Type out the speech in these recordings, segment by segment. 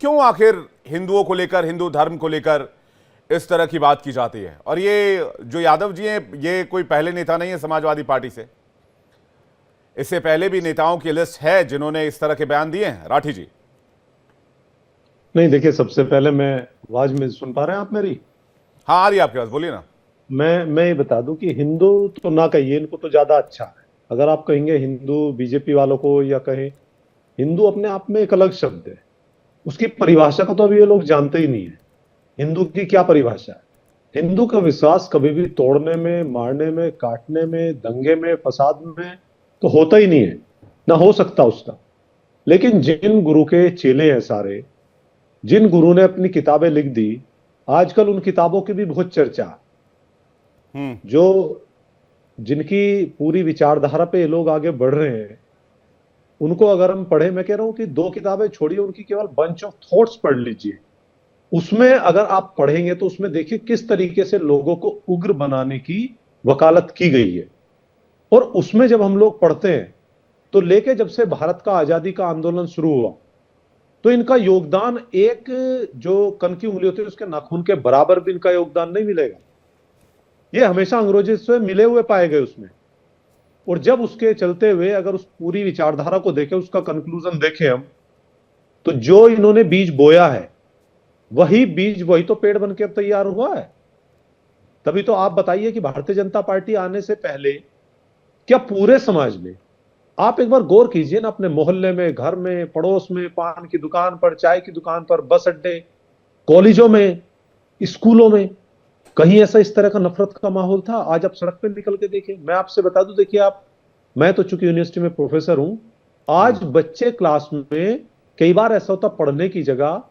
क्यों आखिर हिंदुओं को लेकर, हिंदू धर्म को लेकर इस तरह की बात की जाती है? और ये जो यादव जी हैं, ये कोई पहले नेता नहीं है समाजवादी पार्टी से। इससे पहले भी नेताओं की लिस्ट है जिन्होंने इस तरह के बयान दिए हैं। राठी जी। नहीं, देखिए, सबसे पहले मैं आवाज में सुन पा रहे हैं आप मेरी? हाँ, आ रही है आपके पास, बोलिए ना। मैं ये बता दूं कि हिंदू तो ना कहिए, इनको तो ज्यादा अच्छा है। अगर आप कहेंगे हिंदू बीजेपी वालों को, या कहें हिंदू, अपने आप में एक अलग शब्द है। उसकी परिभाषा को तो अभी ये लोग जानते ही नहीं है। हिंदू की क्या परिभाषा है? हिंदू का विश्वास कभी भी तोड़ने में, मारने में, काटने में, दंगे में, फसाद में तो होता ही नहीं है, ना हो सकता उसका। लेकिन जिन गुरु के चेले हैं सारे, जिन गुरु ने अपनी किताबें लिख दी, आजकल उन किताबों की भी बहुत चर्चा है। जो जिनकी पूरी विचारधारा पे ये लोग आगे बढ़ रहे हैं, उनको अगर हम पढ़े, मैं कह रहा हूं कि 2 किताबें छोड़िए, उनकी केवल बंच ऑफ थॉट्स पढ़ लीजिए। उसमें अगर आप पढ़ेंगे तो उसमें देखिए किस तरीके से लोगों को उग्र बनाने की वकालत की गई है। और उसमें जब हम लोग पढ़ते हैं, तो लेके जब से भारत का आजादी का आंदोलन शुरू हुआ, तो इनका योगदान एक जो कन की उंगली होती है उसके नाखून के बराबर भी इनका योगदान नहीं मिलेगा। ये हमेशा अंग्रेजों से मिले हुए पाए गए उसमें। और जब उसके चलते हुए अगर उस पूरी विचारधारा को देखें, उसका कंक्लूजन देखें हम, तो जो इन्होंने बीज बोया है, वही बीज, वही तो पेड़ बन के अब तैयार हुआ है। तभी तो आप बताइए कि भारतीय जनता पार्टी आने से पहले क्या पूरे समाज में, आप एक बार गौर कीजिए ना, अपने मोहल्ले में, घर में, पड़ोस में, पान की दुकान पर, चाय की दुकान पर, बस अड्डे, कॉलेजों में, स्कूलों में, कहीं ऐसा इस तरह का नफरत का माहौल था? आज आप सड़क पे निकल के देखिए। मैं आपसे बता दूं, देखिए आप, मैं तो चूंकि यूनिवर्सिटी में प्रोफेसर हूं, आज बच्चे क्लास में कई बार ऐसा होता, पढ़ने की जगह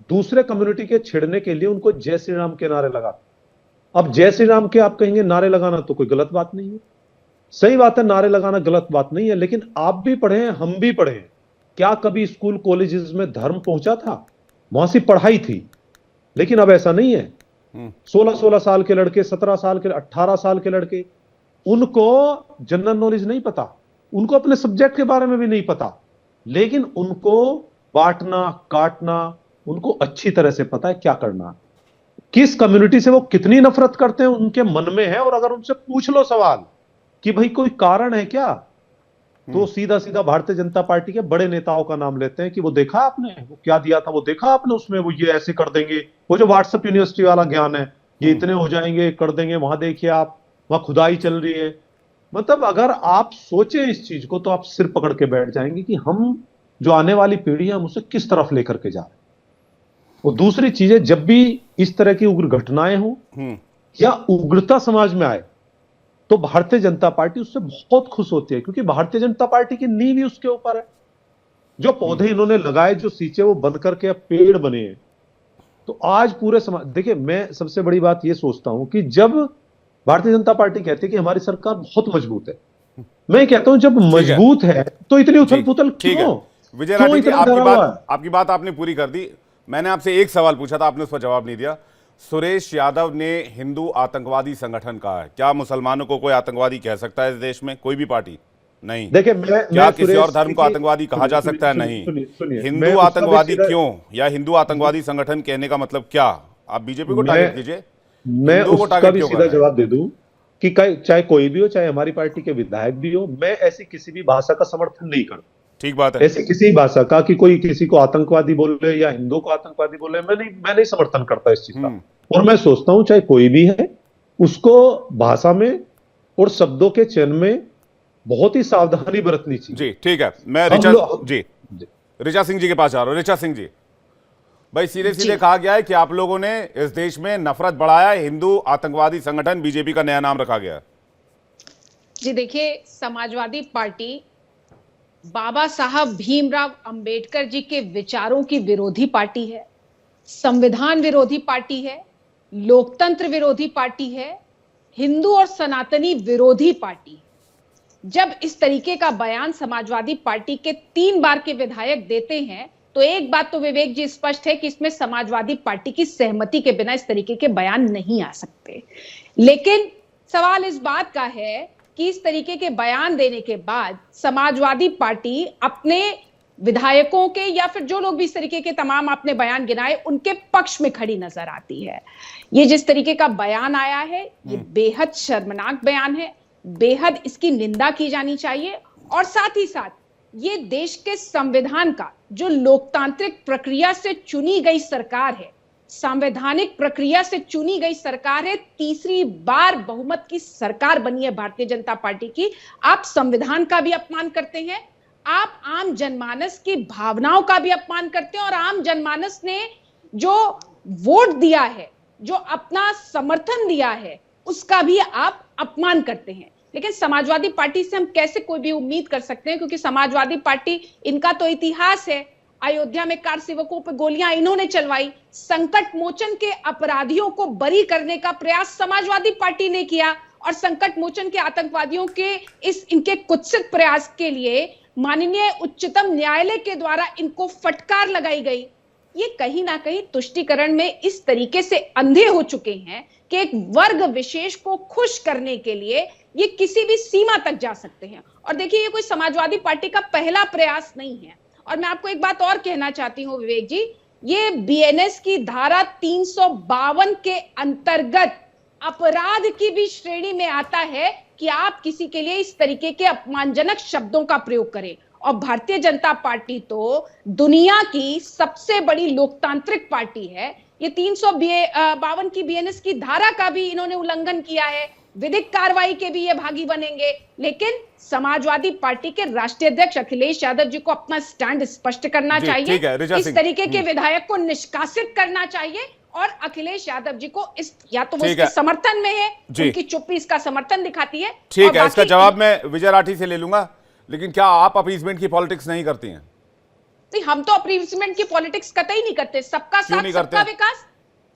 दूसरे कम्युनिटी के छिड़ने के लिए उनको जय श्री राम के नारे लगाते। अब जय श्री राम के आप कहेंगे नारे लगाना तो कोई गलत बात नहीं है, सही बात है, नारे लगाना गलत बात नहीं है। लेकिन आप भी पढ़े हैं, हम भी पढ़े हैं, क्या कभी स्कूल कॉलेजेस में धर्म पहुंचा था? वहां से पढ़ाई थी। लेकिन अब ऐसा नहीं है। 16-16 साल के लड़के, 17 साल के, 18 साल के लड़के, उनको जनरल नॉलेज नहीं पता, उनको अपने सब्जेक्ट के बारे में भी नहीं पता, लेकिन उनको बांटना, काटना, उनको अच्छी तरह से पता है क्या करना। किस कम्युनिटी से वो कितनी नफरत करते हैं उनके मन में है। और अगर उनसे पूछ लो सवाल कि भाई कोई कारण है क्या, तो सीधा सीधा भारतीय जनता पार्टी के बड़े नेताओं का नाम लेते हैं कि वो देखा आपने, वो क्या दिया था, वो देखा आपने उसमें, वो ये ऐसे कर देंगे, वो जो व्हाट्सएप यूनिवर्सिटी वाला ज्ञान है, ये इतने हो जाएंगे, कर देंगे, वहां देखिए आप, वहां खुदाई चल रही है। मतलब अगर आप सोचे इस चीज को, तो आप सिर पकड़ के बैठ जाएंगे कि हम जो आने वाली पीढ़ी है, हम उसे किस तरफ लेकर के जा रहे हैं। और दूसरी चीज है, जब भी इस तरह की उग्र घटनाएं हो या उग्रता समाज में आए, तो भारतीय जनता पार्टी उससे बहुत खुश होती है, क्योंकि भारतीय जनता पार्टी की नींव ही उसके ऊपर है। जो पौधे इन्होंने लगाए, जो सींचे, वो बन करके अब पेड़ बने हैं। तो आज पूरे समाज, देखिए, मैं सबसे बड़ी बात ये सोचता हूं कि जब भारतीय जनता पार्टी कहती है कि हमारी सरकार बहुत मजबूत है, मैं कहता हूं जब मजबूत है तो इतनी उथल पुथल क्यों? विजय क्यों राठी जी, इतना डरा हुआ है? आपकी बात आपने पूरी कर दी। मैंने आपसे एक सवाल पूछा था, आपने उस पर जवाब नहीं दिया। सुरेश यादव ने हिंदू आतंकवादी संगठन कहा है। क्या मुसलमानों को कोई आतंकवादी कह सकता है इस देश में? कोई भी पार्टी नहीं। देखिए, क्या किसी और धर्म को आतंकवादी कहा जा सकता है? नहीं। हिंदू आतंकवादी क्यों, या हिंदू आतंकवादी संगठन कहने का मतलब क्या? आप बीजेपी को टारगेट कीजिए, मैं उसका भी सीधा जवाब दे दूं कि चाहे कोई भी हो, चाहे हमारी पार्टी के विधायक भी हो, मैं ऐसी किसी भी भाषा का समर्थन नहीं करता। ठीक बात है। ऐसी किसी भाषा का कि कोई किसी को आतंकवादी बोले या हिंदू को आतंकवादी बोले, मैं नहीं समर्थन करता इस चीज का। और मैं सोचता हूं चाहे कोई भी है, उसको भाषा में और शब्दों के चयन में बहुत ही सावधानी बरतनी चाहिए। जी ठीक है, मैं ऋचा सिंह जी के पास आ रहा हूं। ऋचा सिंह जी, भाई सीधे सीधे कहा गया है कि आप लोगों ने इस देश में नफरत बढ़ाया है, हिंदू आतंकवादी संगठन, बीजेपी का नया नाम रखा गया। जी देखिए, समाजवादी पार्टी बाबा साहब भीमराव अंबेडकर जी के विचारों की विरोधी पार्टी है, संविधान विरोधी पार्टी है, लोकतंत्र विरोधी पार्टी है, हिंदू और सनातनी विरोधी पार्टी। जब इस तरीके का बयान समाजवादी पार्टी के 3 बार के विधायक देते हैं, तो एक बात तो विवेक जी स्पष्ट है कि इसमें समाजवादी पार्टी की सहमति के बिना इस तरीके के बयान नहीं आ सकते। लेकिन सवाल इस बात का है कि इस तरीके के बयान देने के बाद समाजवादी पार्टी अपने विधायकों के या फिर जो लोग भी इस तरीके के तमाम आपने बयान गिनाए उनके पक्ष में खड़ी नजर आती है। ये जिस तरीके का बयान आया है ये बेहद शर्मनाक बयान है, बेहद इसकी निंदा की जानी चाहिए। और साथ ही साथ ये देश के संविधान का जो लोकतांत्रिक प्रक्रिया से चुनी गई सरकार है, संवैधानिक प्रक्रिया से चुनी गई सरकार है, तीसरी बार बहुमत की सरकार बनी है भारतीय जनता पार्टी की। आप संविधान का भी अपमान करते हैं, आप आम जनमानस की भावनाओं का भी अपमान करते हैं और आम जनमानस ने जो वोट दिया है, जो अपना समर्थन दिया है, उसका भी आप अपमान करते हैं। लेकिन समाजवादी पार्टी से हम कैसे कोई भी उम्मीद कर सकते हैं, क्योंकि समाजवादी पार्टी, इनका तो इतिहास है, अयोध्या में कार सेवकों पर गोलियां इन्होंने चलवाई, संकट मोचन के अपराधियों को बरी करने का प्रयास समाजवादी पार्टी ने किया और संकट मोचन के आतंकवादियों के इनके कुत्सित प्रयास के लिए माननीय उच्चतम न्यायालय के द्वारा इनको फटकार लगाई गई। ये कहीं ना कहीं तुष्टीकरण में इस तरीके से अंधे हो चुके हैं कि एक वर्ग विशेष को खुश करने के लिए ये किसी भी सीमा तक जा सकते हैं। और देखिए, ये कोई समाजवादी पार्टी का पहला प्रयास नहीं है। और मैं आपको एक बात और कहना चाहती हूं विवेक जी, ये बीएनएस की धारा 352 के अंतर्गत अपराध की भी श्रेणी में आता है कि आप किसी के लिए इस तरीके के अपमानजनक शब्दों का प्रयोग करें। और भारतीय जनता पार्टी तो दुनिया की सबसे बड़ी लोकतांत्रिक पार्टी है। ये 352 की बीएनएस की धारा का भी इन्होंने उल्लंघन किया है, विधिक कार्रवाई के भी ये भागी बनेंगे। लेकिन समाजवादी पार्टी के राष्ट्रीय अध्यक्ष अखिलेश यादव जी को अपना स्टैंड स्पष्ट करना चाहिए, इस तरीके के विधायक को निष्कासित करना चाहिए और अखिलेश यादव जी को इस, या तो वो इसके समर्थन में है, उनकी चुप्पी इसका समर्थन दिखाती है। ठीक है, इसका जवाब मैं विजय राठी से ले लूंगा। लेकिन क्या आप अपीसमेंट की पॉलिटिक्स नहीं करती हैं? नहीं, हम तो अपीसमेंट की पॉलिटिक्स कतई नहीं करते। सबका साथ सबका विकास,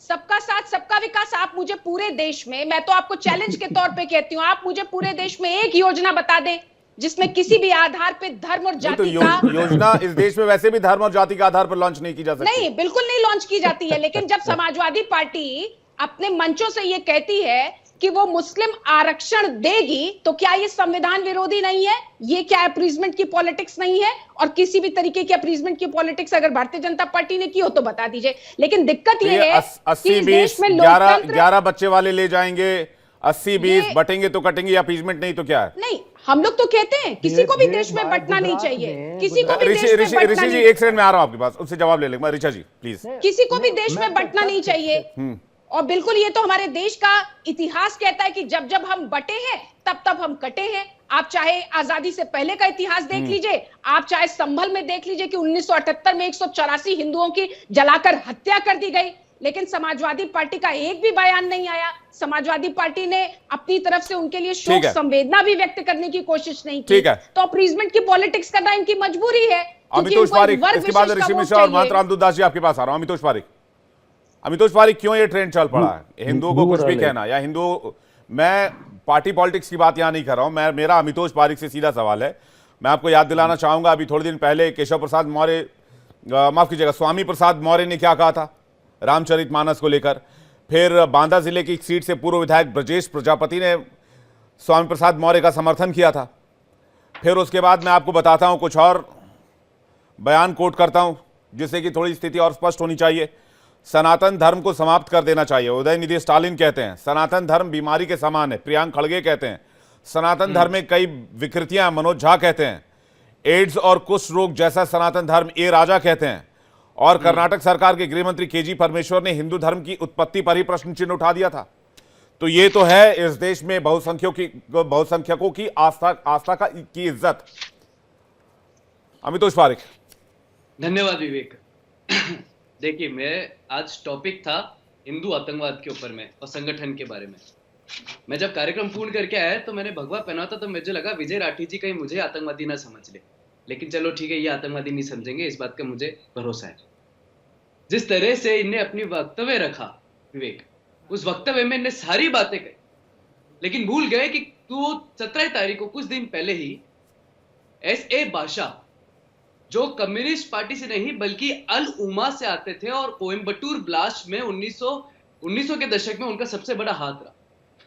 सबका साथ सबका विकास। आप मुझे पूरे देश में, मैं तो आपको चैलेंज के तौर पे कहती हूं, आप मुझे पूरे देश में एक योजना बता दें जिसमें किसी भी आधार पे धर्म और जाति का योजना इस देश में वैसे भी धर्म और जाति के आधार पर लॉन्च नहीं की जा सकती। नहीं, बिल्कुल नहीं लॉन्च की जाती है। लेकिन जब समाजवादी पार्टी अपने मंचों से ये कहती है कि वो मुस्लिम आरक्षण देगी, तो क्या ये संविधान विरोधी नहीं है? ये क्या अपीसमेंट की पॉलिटिक्स नहीं है? और किसी भी तरीके की अपीसमेंट की पॉलिटिक्स अगर भारतीय जनता पार्टी ने की हो तो बता दीजिए। लेकिन दिक्कत ये है 80-20 11 बच्चे वाले ले जाएंगे, 80-20 बटेंगे तो कटेंगे, अपीसमेंट नहीं तो क्या है? नहीं, हम लोग तो कहते हैं किसी को भी देश में बंटना नहीं चाहिए, किसी को भी देश में बंटना ऋषि जी, एक सेकंड में आ रहा हूं आपके पास, उससे जवाब ले लेंगे। ऋचा जी प्लीज। किसी को भी देश में बंटना नहीं चाहिए। और बिल्कुल, ये तो हमारे देश का इतिहास कहता है कि जब जब हम बटे हैं तब तब हम कटे हैं। आप चाहे आजादी से पहले का इतिहास देख लीजिए, आप चाहे संभल में देख लीजिए कि 1978 में 184 हिंदुओं की जलाकर हत्या कर दी गई, लेकिन समाजवादी पार्टी का एक भी बयान नहीं आया। समाजवादी पार्टी ने अपनी तरफ से उनके लिए शोक संवेदना भी व्यक्त करने की कोशिश नहीं की। तो अपीसमेंट की पॉलिटिक्स करना इनकी मजबूरी है। अमितोष पारिक, इसके बाद ऋषि मिश्रा और महंत रामदूत दास जी आपके पास आ रहा हूं। अमितोष पारिक, क्यों ये ट्रेंड चल पड़ा है हिंदुओं को कुछ भी कहना, या हिंदुओं, मैं पार्टी पॉलिटिक्स की बात यहां नहीं कर रहा हूं, मेरा अमितोष पारिक से सीधा सवाल है। मैं आपको याद दिलाना चाहूंगा, अभी थोड़े दिन पहले केशव प्रसाद मौर्य, माफ कीजिएगा, स्वामी प्रसाद मौर्य ने क्या कहा था रामचरितमानस को लेकर। फिर बांदा जिले की सीट से पूर्व विधायक ब्रजेश प्रजापति ने स्वामी प्रसाद मौर्य का समर्थन किया था। फिर उसके बाद मैं आपको बताता हूं, कुछ और बयान कोट करता हूं जिससे कि थोड़ी स्थिति और स्पष्ट होनी चाहिए। सनातन धर्म को समाप्त कर देना चाहिए, उदयनिधि स्टालिन कहते हैं। सनातन धर्म बीमारी के समान है, प्रियांक खड़गे कहते हैं। सनातन धर्म में कई विकृतियां, मनोज झा कहते हैं। एड्स और कुष्ठ रोग जैसा सनातन धर्म, ए राजा कहते हैं। और कर्नाटक सरकार के गृह मंत्री केजी परमेश्वर ने हिंदू धर्म की उत्पत्ति पर ही प्रश्न चिन्ह उठा दिया था। तो ये तो है इस देश में बहुसंख्यकों की आस्था की इज्जत। अमितोष पारिक। धन्यवाद विवेक। देखिए, मैं आज टॉपिक था हिंदू आतंकवाद के ऊपर में और संगठन के बारे में। मैं जब कार्यक्रम पूर्ण करके आया तो मैंने भगवा पहना था, तो मुझे लगा विजय राठी जी कहीं मुझे आतंकवादी ना समझ ले, लेकिन चलो ठीक है, ये आतंकवादी नहीं समझेंगे, इस बात का मुझे भरोसा है। जिस तरह से इन्हें अपनी वक्तव्य रखा विवेक, उस वक्तव्य में इन्हें सारी बातें कही, लेकिन भूल गए कि 17 तारीख को कुछ दिन पहले ही एस.ए. बाशा, जो कम्युनिस्ट पार्टी से नहीं बल्कि अल उमा से आते थे और कोयम्बटूर ब्लास्ट में 1900 के दशक में उनका सबसे बड़ा हाथ रहा,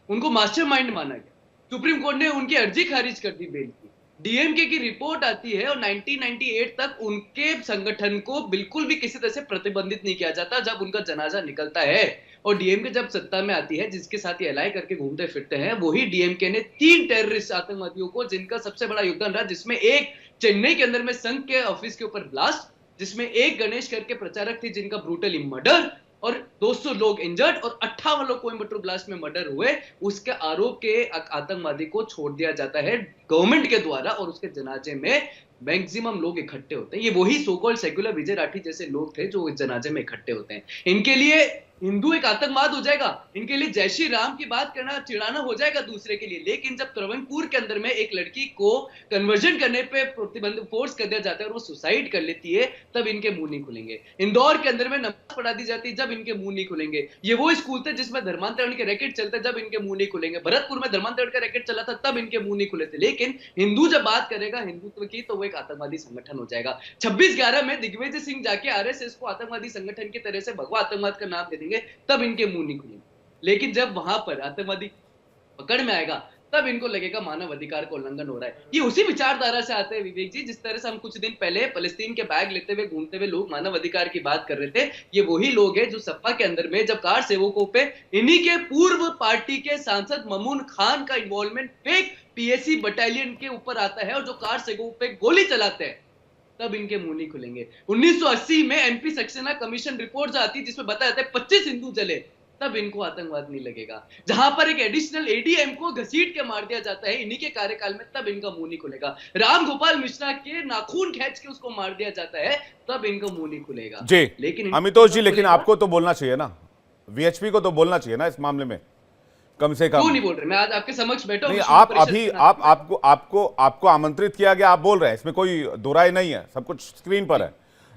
उनको मास्टरमाइंड माना गया। सुप्रीम कोर्ट ने उनकी अर्जी खारिज कर दी बेल की, डीएमके की रिपोर्ट आती है और 1998 तक उनके संगठन को बिल्कुल भी किसी तरह से प्रतिबंधित नहीं किया जाता जब उनका जनाजा निकलता है। और डीएमके जब सत्ता में आती है, जिसके साथ ये एलाई करके घूमते फिरते हैं, वही डीएमके ने 3 टेररिस्ट आतंकवादियों को, जिनका सबसे बड़ा योगदान रहा, जिसमें एक चेन्नई के अंदर में संघ के ऑफिस के ऊपर ब्लास्ट, जिसमें एक गणेश करके प्रचारक थे जिनका ब्रूटली मर्डर, और 200 लोग इंजर्ड और 58 लोग कोयम्बटूर ब्लास्ट में मर्डर हुए, उसके आरोप के आतंकवादी को छोड़ दिया जाता है गवर्नमेंट के द्वारा, और उसके जनाजे में मैक्सिमम लोग इकट्ठे होते हैं। ये वही सो कॉल्ड सेक्युलर विजय राठी जैसे लोग थे जो इस जनाजे में इकट्ठे होते हैं। इनके लिए हिंदू एक आतंकवाद हो जाएगा, इनके लिए जय श्री राम की बात करना चिढ़ाना हो जाएगा दूसरे के लिए। लेकिन जब त्रवणपुर के अंदर में एक लड़की को कन्वर्जन करने पे प्रतिबंध फोर्स कर दिया जाता है और वो सुसाइड कर लेती है, तब इनके मुंह नहीं खुलेंगे। इंदौर के अंदर में नमाज पढ़ा दी जाती है, जब इनके मुंह नहीं खुलेंगे। ये वो स्कूल थे जिसमें धर्मांतरण के रैकेट चलते, जब इनके मुंह नहीं खुलेंगे। भरतपुर में धर्मांतरण का रैकेट चला था, तब इनके मुंह नहीं खुले थे। लेकिन हिंदू जब बात करेगा हिंदुत्व की, तो वो एक आतंकवादी संगठन हो जाएगा। 26/11 में दिग्विजय सिंह जाके आरएसएस को आतंकवादी संगठन की तरह से भगवा आतंकवाद का नाम दे देंगे, तब इनके मुंह नहीं खुलेंगे। लेकिन जब वहां पर आतंकवादी पकड़ में आएगा, तब इनको लगेगा मानव अधिकार का उल्लंघन हो रहा है। ये उसी विचारधारा से आते हैं विवेक जी, जिस तरह से हम कुछ दिन पहले फलस्तीन के बैग लेते हुए घूमते हुए लोग मानव अधिकार की बात कर रहे थे। ये वही लोग हैं जो सपा के अंदर में जब कार सेवकों पे इन्हीं के पूर्व पार्टी के सांसद ममून खान का इन्वॉल्वमेंट फेक पीएसी बटालियन के ऊपर आता है और जो कार सेवकों पे गोली चलाते हैं, तब इनके मुंह नहीं खुलेंगे। 1980 में एमपी सक्सेना कमीशन रिपोर्ट आती है जिसमें बताया जाता है 25 हिंदू जले, तब इनको आतंकवाद नहीं लगेगा। जहां पर एक एडिशनल एडीएम को घसीट के मार दिया जाता है इन्हीं के कार्यकाल में, तब इनका मुंह नहीं खुलेगा। राम गोपाल मिश्रा के नाखून खींच के उसको मार दिया जाता है, तब इनका मुंह नहीं खुलेगा। जी लेकिन अमितोष जी, लेकिन आपको तो बोलना चाहिए ना, वीएचपी को तो बोलना चाहिए ना इस मामले में, कम से कम। क्यों नहीं बोल रहे? मैं आज आपके समक्ष बैठा हूं। नहीं, आप अभी आपको आमंत्रित किया गया, आप बोल रहे हैं, इसमें कोई दो राय नहीं है, सब कुछ स्क्रीन पर है।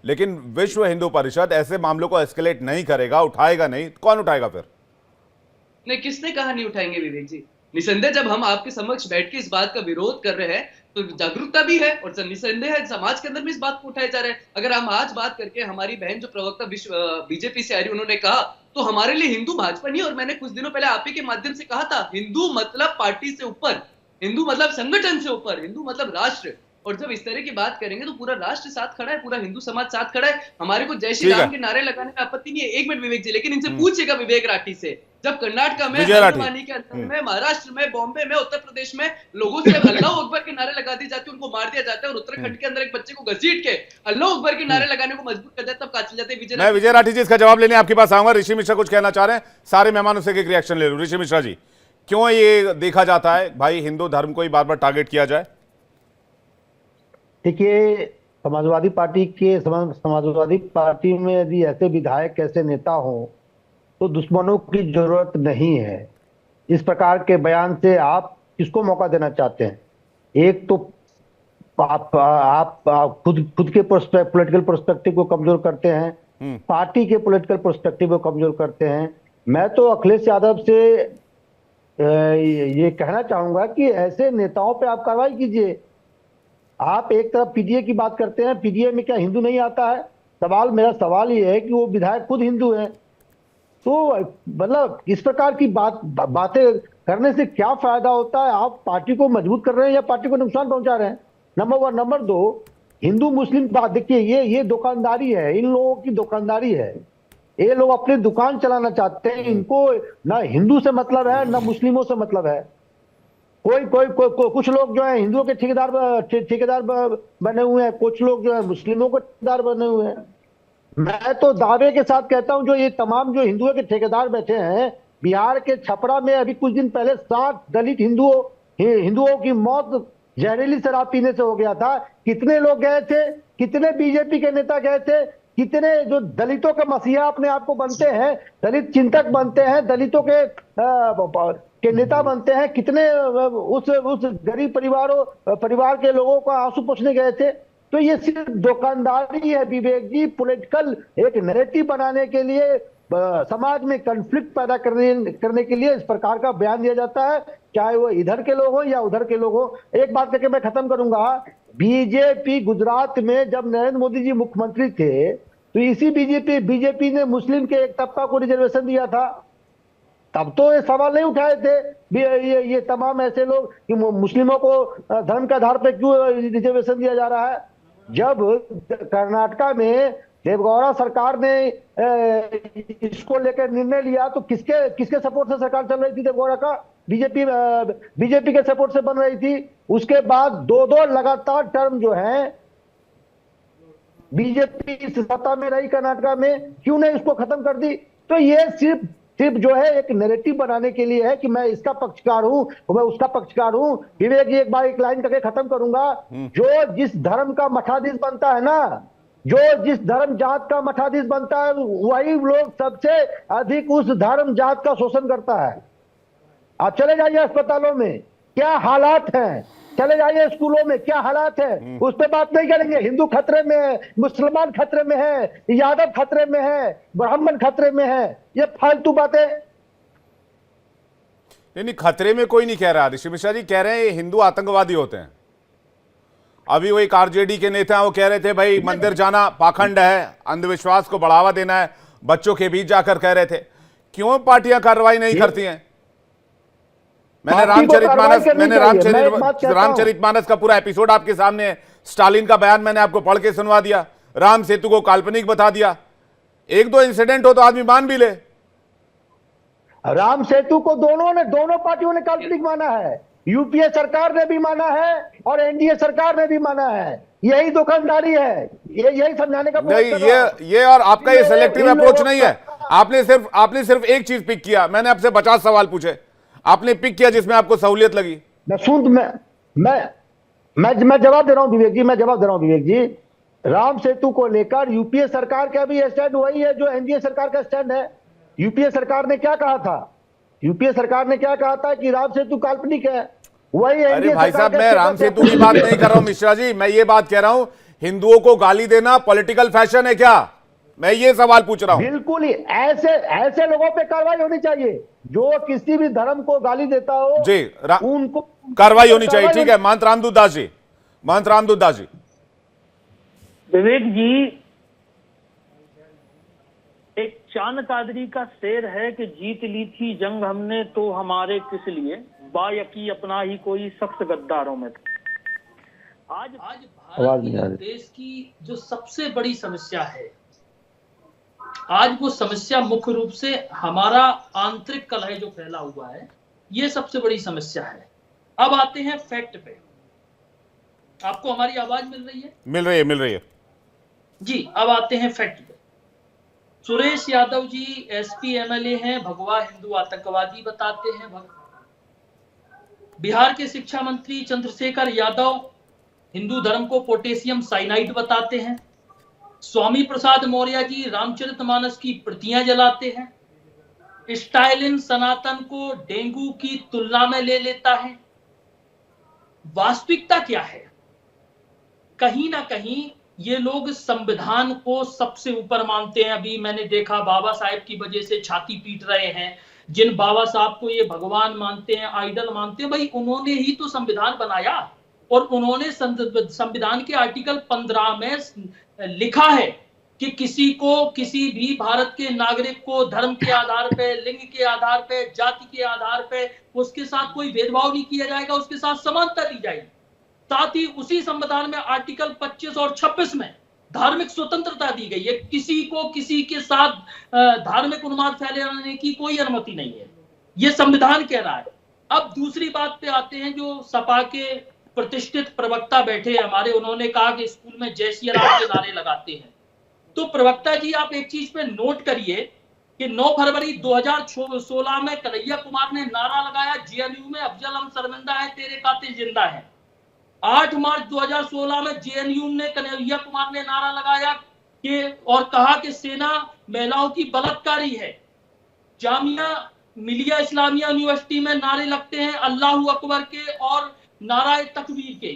लेकिन विश्व हिंदू परिषद ऐसे मामलों को एस्केलेट नहीं करेगा, उठाएगा नहीं, कौन उठाएगा फिर? नहीं, किसने कहा नहीं उठाएंगे विवेक जी? निसंदेह जब हम आपके समक्ष बैठ के इस बात का विरोध कर रहे हैं, तो जागरूकता भी है और निसंदेह है समाज के अंदर भी इस बात को उठाया जा रहा है। अगर हम आज बात करके, हमारी बहन जो प्रवक्ता बीजेपी से आ रही, उन्होंने कहा तो हमारे लिए हिंदू भाजपा नहीं, और मैंने कुछ दिनों पहले आप ही के माध्यम से कहा था, हिंदू मतलब पार्टी से ऊपर, हिंदू मतलब संगठन से ऊपर, हिंदू मतलब राष्ट्र। और जब इस तरह की बात करेंगे तो पूरा राष्ट्र साथ खड़ा है, पूरा हिंदू समाज साथ खड़ा है। हमारे को जय श्री राम के नारे लगाने में आपत्ति नहीं है। एक मिनट विवेक जी, लेकिन इनसे पूछिएगा विवेक राठी से, जब कर्नाटक में, हल्द्वानी के अंदर में, महाराष्ट्र में, बॉम्बे में, उत्तर प्रदेश में लोगों से अल्लाह अकबर के नारे लगा दिए जाते हैं, उनको मार दिया जाता है, और उत्तराखंड के अंदर एक बच्चे को घसीट के अल्लाह अकबर के नारे लगाने को मजबूर कर देता है, तब कहा चल जाते हैं। मैं विजय राठी जी इसका जवाब लेने आपके पास आऊंगा। ऋषि मिश्रा कुछ कहना चाह रहे हैं, सारे मेहमानों से एक रिएक्शन ले लूं। ऋषि मिश्रा जी, क्यों ये देखा जाता है भाई हिंदू धर्म को ही बार बार टारगेट किया जाए? देखिए, समाजवादी पार्टी में यदि ऐसे विधायक, ऐसे नेता हो, तो दुश्मनों की जरूरत नहीं है। इस प्रकार के बयान से आप किसको मौका देना चाहते हैं? एक तो आप खुद के पॉलिटिकल पर्सपेक्टिव को कमजोर करते हैं, पार्टी के पॉलिटिकल पर्सपेक्टिव को कमजोर करते हैं। मैं तो अखिलेश यादव से ये कहना चाहूंगा कि ऐसे नेताओं पे आप कार्रवाई कीजिए। आप एक तरफ पीडीए की बात करते हैं, पीडीए में क्या हिंदू नहीं आता है? मेरा सवाल ये है कि वो विधायक खुद हिंदू है, तो मतलब इस प्रकार की बातें करने से क्या फायदा होता है? आप पार्टी को मजबूत कर रहे हैं या पार्टी को नुकसान पहुंचा रहे हैं? नंबर 1। नंबर 2, हिंदू मुस्लिम बात देखिए, ये दुकानदारी है, इन लोगों की दुकानदारी है। ये लोग अपनी दुकान चलाना चाहते हैं, इनको ना हिंदू से मतलब है ना मुस्लिमों से मतलब है। कुछ लोग जो है हिंदुओं के ठेकेदार बने हुए हैं, कुछ लोग जो है मुस्लिमों के ठेकेदार बने हुए हैं। मैं तो दावे के साथ कहता हूं, जो ये तमाम जो हिंदुओं के ठेकेदार बैठे हैं, बिहार के छपरा में अभी कुछ दिन पहले 7 दलित हिंदुओं की मौत जहरीली शराब पीने से हो गया था। कितने लोग गए थे? कितने बीजेपी के नेता गए थे? कितने जो दलितों के मसीहा अपने आप को बनते हैं, दलित चिंतक बनते हैं, दलितों के नेता बनते हैं, कितने उस गरीब परिवार के लोगों को आंसू पोंछने गए थे? तो ये सिर्फ दुकानदारी है विवेक जी। पॉलिटिकल एक नैरेटिव बनाने के लिए, समाज में कॉन्फ्लिक्ट पैदा करने के लिए इस प्रकार का बयान दिया जाता है, चाहे वो इधर के लोग हो या उधर के लोग हो। एक बात करके मैं खत्म करूंगा। बीजेपी गुजरात में जब नरेंद्र मोदी जी मुख्यमंत्री थे, तो इसी बीजेपी ने मुस्लिम के एक तबका को रिजर्वेशन दिया था। तब तो ये सवाल नहीं उठाए थे ये तमाम ऐसे लोग कि मुस्लिमों को धर्म के आधार पर क्यों रिजर्वेशन दिया जा रहा है। जब कर्नाटका में देवगौड़ा सरकार ने इसको लेकर निर्णय लिया तो किसके किसके सपोर्ट से सरकार चल रही थी देवगौड़ा का? बीजेपी के सपोर्ट से बन रही थी। उसके बाद दो लगातार टर्म जो है बीजेपी सत्ता में रही कर्नाटका में, क्यों नहीं इसको खत्म कर दी? तो ये सिर्फ जो है एक नैरेटिव बनाने के लिए है कि मैं इसका पक्षकार हूं, मैं उसका पक्षकार हूं। विवेक जी, एक बार एक लाइन करके खत्म करूंगा। जो जिस धर्म का मठाधीश बनता है ना, जो जिस धर्म जात का मठाधीश बनता है, वही लोग सबसे अधिक उस धर्म जात का शोषण करता है। आप चले जाइए अस्पतालों में क्या हालात हैं, चले जाइए स्कूलों में क्या हालात है, उस पर बात नहीं करेंगे। हिंदू खतरे में है, मुसलमान खतरे में है, यादव खतरे में है, ब्राह्मण खतरे में है, ये फालतू बातें। नहीं, खतरे में कोई नहीं कह रहा। ऋषि मिश्रा जी कह रहे हैं ये हिंदू आतंकवादी होते हैं। अभी वो एक आरजेडी के नेता वो कह रहे थे भाई मंदिर जाना पाखंड है, अंधविश्वास को बढ़ावा देना है, बच्चों के बीच जाकर कह रहे थे। क्यों पार्टियां कार्रवाई नहीं करती हैं? मैंने रामचरितमानस का पूरा एपिसोड आपके सामने है। स्टालिन का बयान मैंने आपको पढ़ के सुनवा दिया, राम सेतु को काल्पनिक बता दिया। एक दो इंसिडेंट हो तो आदमी मान भी ले। राम सेतु को दोनों पार्टियों ने काल्पनिक माना है। यूपीए सरकार ने भी माना है और एनडीए सरकार ने भी माना है। यही दुकानदारी है, यही समझाने का नहीं। ये और आपका ये सेलेक्टिव अप्रोच नहीं है। आपने सिर्फ एक चीज पिक किया। मैंने आपसे 50 सवाल पूछे, आपने पिक किया जिसमें आपको सहूलियत लगी। मैं जवाब दे रहा हूं विवेक जी, मैं जवाब दे रहा हूं विवेक जी। राम सेतु को लेकर यूपीए सरकार का भी स्टैंड वही है जो एनडीए सरकार का स्टैंड है। यूपीए सरकार ने क्या कहा था? यूपीए सरकार ने क्या कहा था कि राम सेतु काल्पनिक है। वही अरे भाई साहब, मैं राम सेतु की बात नहीं कर रहा हूं मिश्रा जी, मैं ये बात कह रहा हूं हिंदुओं को गाली देना पॉलिटिकल फैशन है क्या? मैं ये सवाल पूछ रहा हूं। बिल्कुल ही ऐसे लोगों पे कार्रवाई होनी चाहिए जो किसी भी धर्म को गाली देता हो जी, उनको कार्रवाई होनी चाहिए। ठीक है, महंत रामदूत दास जी, महंत रामदूत दास जी। विवेक जी, एक चांद कादरी का शेर है कि जीत ली थी जंग हमने तो हमारे किस लिए, बायकी अपना ही कोई शख्स गद्दारों में था। आज भारत की देश की जो सबसे बड़ी समस्या है, आज वो समस्या मुख्य रूप से हमारा आंतरिक कलह जो फैला हुआ है, ये सबसे बड़ी समस्या है। अब आते हैं फैक्ट पे। आपको हमारी आवाज मिल रही है? मिल रही है जी। अब आते हैं फैक्ट पे। सुरेश यादव जी एसपी एमएलए हैं, भगवा हिंदू आतंकवादी बताते हैं। बिहार के शिक्षा मंत्री चंद्रशेखर यादव हिंदू धर्म को पोटेशियम साइनाइड बताते हैं। स्वामी प्रसाद मौर्य जी रामचरितमानस की प्रतियां जलाते हैं। स्टालिन सनातन को डेंगू की तुलना में ले लेता है। वास्तविकता क्या है? कहीं ना कहीं ये लोग संविधान को सबसे ऊपर मानते हैं। अभी मैंने देखा बाबा साहेब की वजह से छाती पीट रहे हैं। जिन बाबा साहब को ये भगवान मानते हैं, आइडल मानते हैं, भाई उन्होंने ही तो संविधान बनाया और उन्होंने संविधान के आर्टिकल 15 में लिखा है कि किसी को, किसी भी भारत के नागरिक को धर्म के आधार पे, लिंग के आधार पे, जाति के आधार पे उसके साथ कोई भेदभाव नहीं किया जाएगा, उसके साथ समानता दी जाएगी। साथ ही उसी संविधान में आर्टिकल 25 और 26 में धार्मिक स्वतंत्रता दी गई है। किसी को किसी के साथ धार्मिक उन्माद फैलाने की कोई अनुमति नहीं है, ये संविधान कह रहा है। अब दूसरी बात पे आते हैं। जो सपा के प्रतिष्ठित प्रवक्ता बैठे हमारे, उन्होंने कहा कि स्कूल में जय श्री राम के नारे लगाते हैं। तो प्रवक्ता जी, आप एक चीज पे नोट करिए कि 9 फरवरी 2016 में कन्हैया कुमार ने नारा लगाया जेएनयू में अफजल हम शर्मिंदा है, तेरे कातिल जिंदा है। 8 मार्च 2016 में जेएनयू ने कन्हैया कुमार ने नारा लगाया कि और कहा कि सेना महिलाओं की बलात्कारी है। जामिया मिलिया इस्लामिया यूनिवर्सिटी में नारे लगते हैं अल्लाहू अकबर के और नाराए तकबीर के।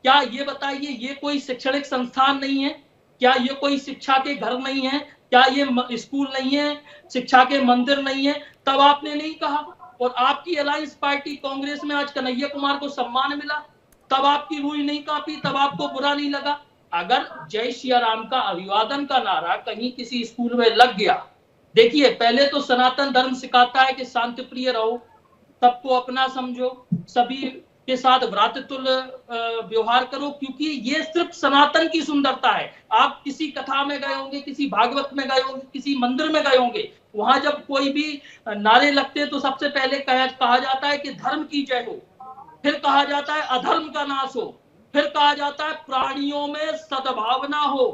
क्या ये बताइए, ये कोई शैक्षणिक संस्थान नहीं है? क्या ये कोई शिक्षा के घर नहीं है? क्या ये स्कूल नहीं है? शिक्षा के मंदिर नहीं है? तब आपने नहीं कहा। और आपकी अलायंस पार्टी कांग्रेस में आज कन्हैया कुमार को सम्मान मिला, तब आपकी रूह नहीं कांपी, तब आपको बुरा नहीं लगा। अगर जय श्री राम का अभिवादन का नारा कहीं किसी स्कूल में लग गया देखिए, पहले तो सनातन धर्म सिखाता है कि शांति प्रिय रहो, सबको अपना समझो, सभी के साथ भ्रातृत्व व्यवहार करो, क्योंकि ये सिर्फ सनातन की सुंदरता है। आप किसी कथा में गए होंगे, किसी भागवत में गए होंगे, किसी मंदिर में गए होंगे, वहां जब कोई भी नारे लगते हैं तो सबसे पहले कहा जाता है कि धर्म की जय हो, फिर कहा जाता है अधर्म का नाश हो, फिर कहा जाता है प्राणियों में सद्भावना हो,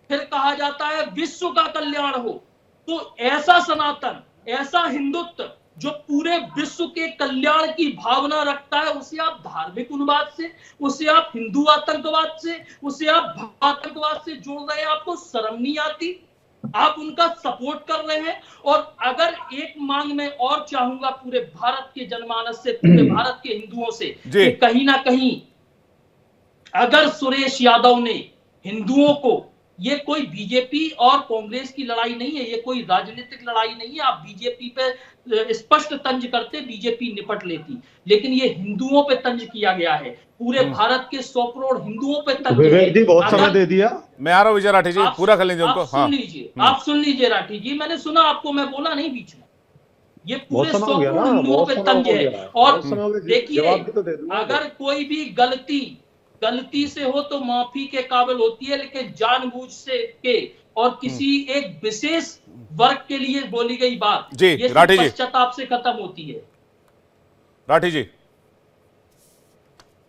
फिर कहा जाता है विश्व का कल्याण हो। तो ऐसा सनातन, ऐसा हिंदुत्व जो पूरे विश्व के कल्याण की भावना रखता है, उसे आप धार्मिक उन्माद से, उसे आप हिंदू आतंकवाद से, उसे आप आतंकवाद से जोड़ रहे हैं। आपको शर्म नहीं आती? आप उनका सपोर्ट कर रहे हैं। और अगर एक मांग में और चाहूंगा पूरे भारत के जनमानस से, पूरे भारत के हिंदुओं से, कि कहीं ना कहीं अगर सुरेश यादव ने हिंदुओं को, ये कोई बीजेपी और कांग्रेस की लड़ाई नहीं है, ये कोई राजनीतिक लड़ाई नहीं है। आप बीजेपी पे स्पष्ट तंज करते, बीजेपी निपट लेती, लेकिन ये हिंदुओं पे तंज किया गया है। पूरे भारत के 100 करोड़ हिंदुओं पे तंज विवेक जी बहुत समय दे दिया। मैं आ रहा हूं विजय राठी जी, पूरा कर लीजिए उनको। सुन लीजिए, आप सुन लीजिए राठी जी, मैंने सुना आपको, मैं बोला नहीं बीच में। ये पूरे 100 करोड़ हिंदुओं पे तंज है। और देखिए, अगर कोई भी गलती से हो तो माफी के काबिल होती है, लेकिन जानबूझ से के और किसी एक विशेष वर्ग के लिए बोली गई बात, जी ये राठी जी, पश्चाताप से खत्म होती है। राठी जी,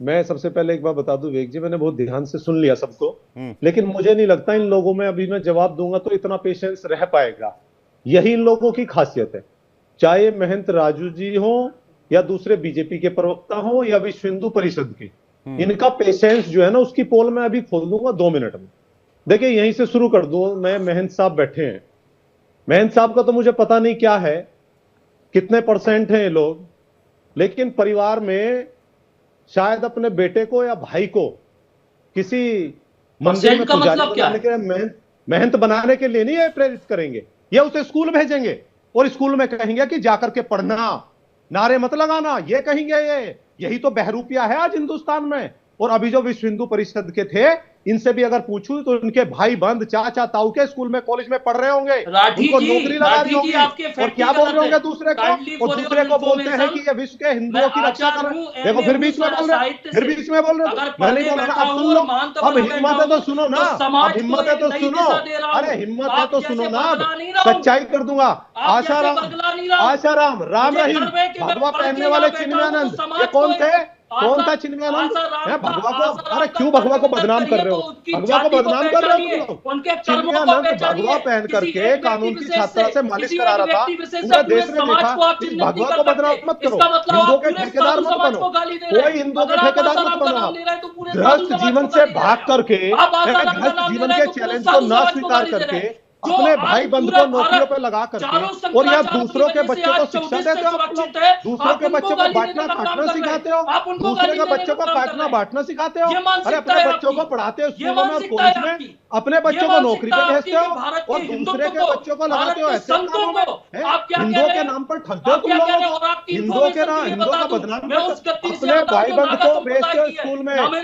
मैं सबसे पहले एक बात बता दूं विवेक जी, मैंने बहुत ध्यान से सुन लिया सबको, लेकिन मुझे नहीं लगता इन लोगों में अभी मैं जवाब दूंगा तो इतना पेशेंस रह पाएगा। यही इन लोगों की खासियत है, चाहे महंत राजू जी हो या दूसरे बीजेपी के प्रवक्ता हो या विश्व हिंदू परिषद के, इनका पेशेंस जो है ना, उसकी पोल मैं अभी खोल दूंगा 2 मिनट में। देखिए यहीं से शुरू कर दूं मैं। महंत साहब बैठे हैं, महंत साहब का तो मुझे पता नहीं क्या है, कितने % हैं ये लोग, लेकिन परिवार में शायद अपने बेटे को या भाई को किसी मंदिर में पुजारी बनाने के लिए, महंत बनाने के लिए नहीं है प्रेरित करेंगे, या उसे स्कूल भेजेंगे और स्कूल में कहेंगे कि जाकर के पढ़ना, नारे मत लगाना, ये कहेंगे। यही तो बहरूपिया है आज हिंदुस्तान में। और अभी जो विश्व हिंदू परिषद के थे, इनसे भी अगर पूछूं तो इनके भाई बंद, चाचा ताऊ के स्कूल में, कॉलेज में पढ़ रहे होंगे, उनको नौकरी लगा दी होगी, और क्या बोल रहे होंगे दूसरे को, और दूसरे को बोलते हैं कि ये विश्व के हिंदुओं की रक्षा कर रहे हैं। देखो फिर बीच में बोल रहे, फिर बीच में बोल रहे, मैं नहीं बोल रहा। अब सुन लो, अब हिम्मत है तो सुनो ना, अब हिम्मत है तो सुनो, अरे हिम्मत है तो सुनो ना, सच्चाई कर दूंगा। आशाराम, राम रहीम, भगवा पहनने वाले चिन्मयानंद, ये कौन थे? कौन था चिन्मयानंद? भगवा को, अरे क्यों भगवा को बदनाम कर रहे हो? भगवा को बदनाम कर रहे हो तुम लोग। चिन्मयानंद भगवा पहन करके कानून की छात्रा से मालिश करा रहा था, पूरे देश ने देखा। इस भगवा को बदनाम मत करो, हिंदुओं के ठेकेदार मत बनो, कोई हिंदुओं के ठेकेदार मत बनो। आप गृहस्थ जीवन से भाग करके, गृहस्थ जीवन के चैलेंज को न स्वीकार करके, अपने भाई बंधु को नौकरियों पे लगा करके, और या दूसरों के बच्चों को शिक्षा देते हो आप लोग, दूसरों के बच्चों को बांटना काटना सिखाते हो, दूसरे के बच्चों को काटना बांटना सिखाते हो। अरे अपने बच्चों को पढ़ाते हो स्कूलों में और कॉलेज में, अपने बच्चों को नौकरी पे भेजते हो, और दूसरे के बच्चों को लगाते हो ऐसे कामों में। हिंदुओं के नाम पर ठगते हो तुम लोगों को, हिंदुओं के नाम, हिंदुओं का बदनाम करते हो। अपने भाई बंधु को भेजते हो स्कूल में, आप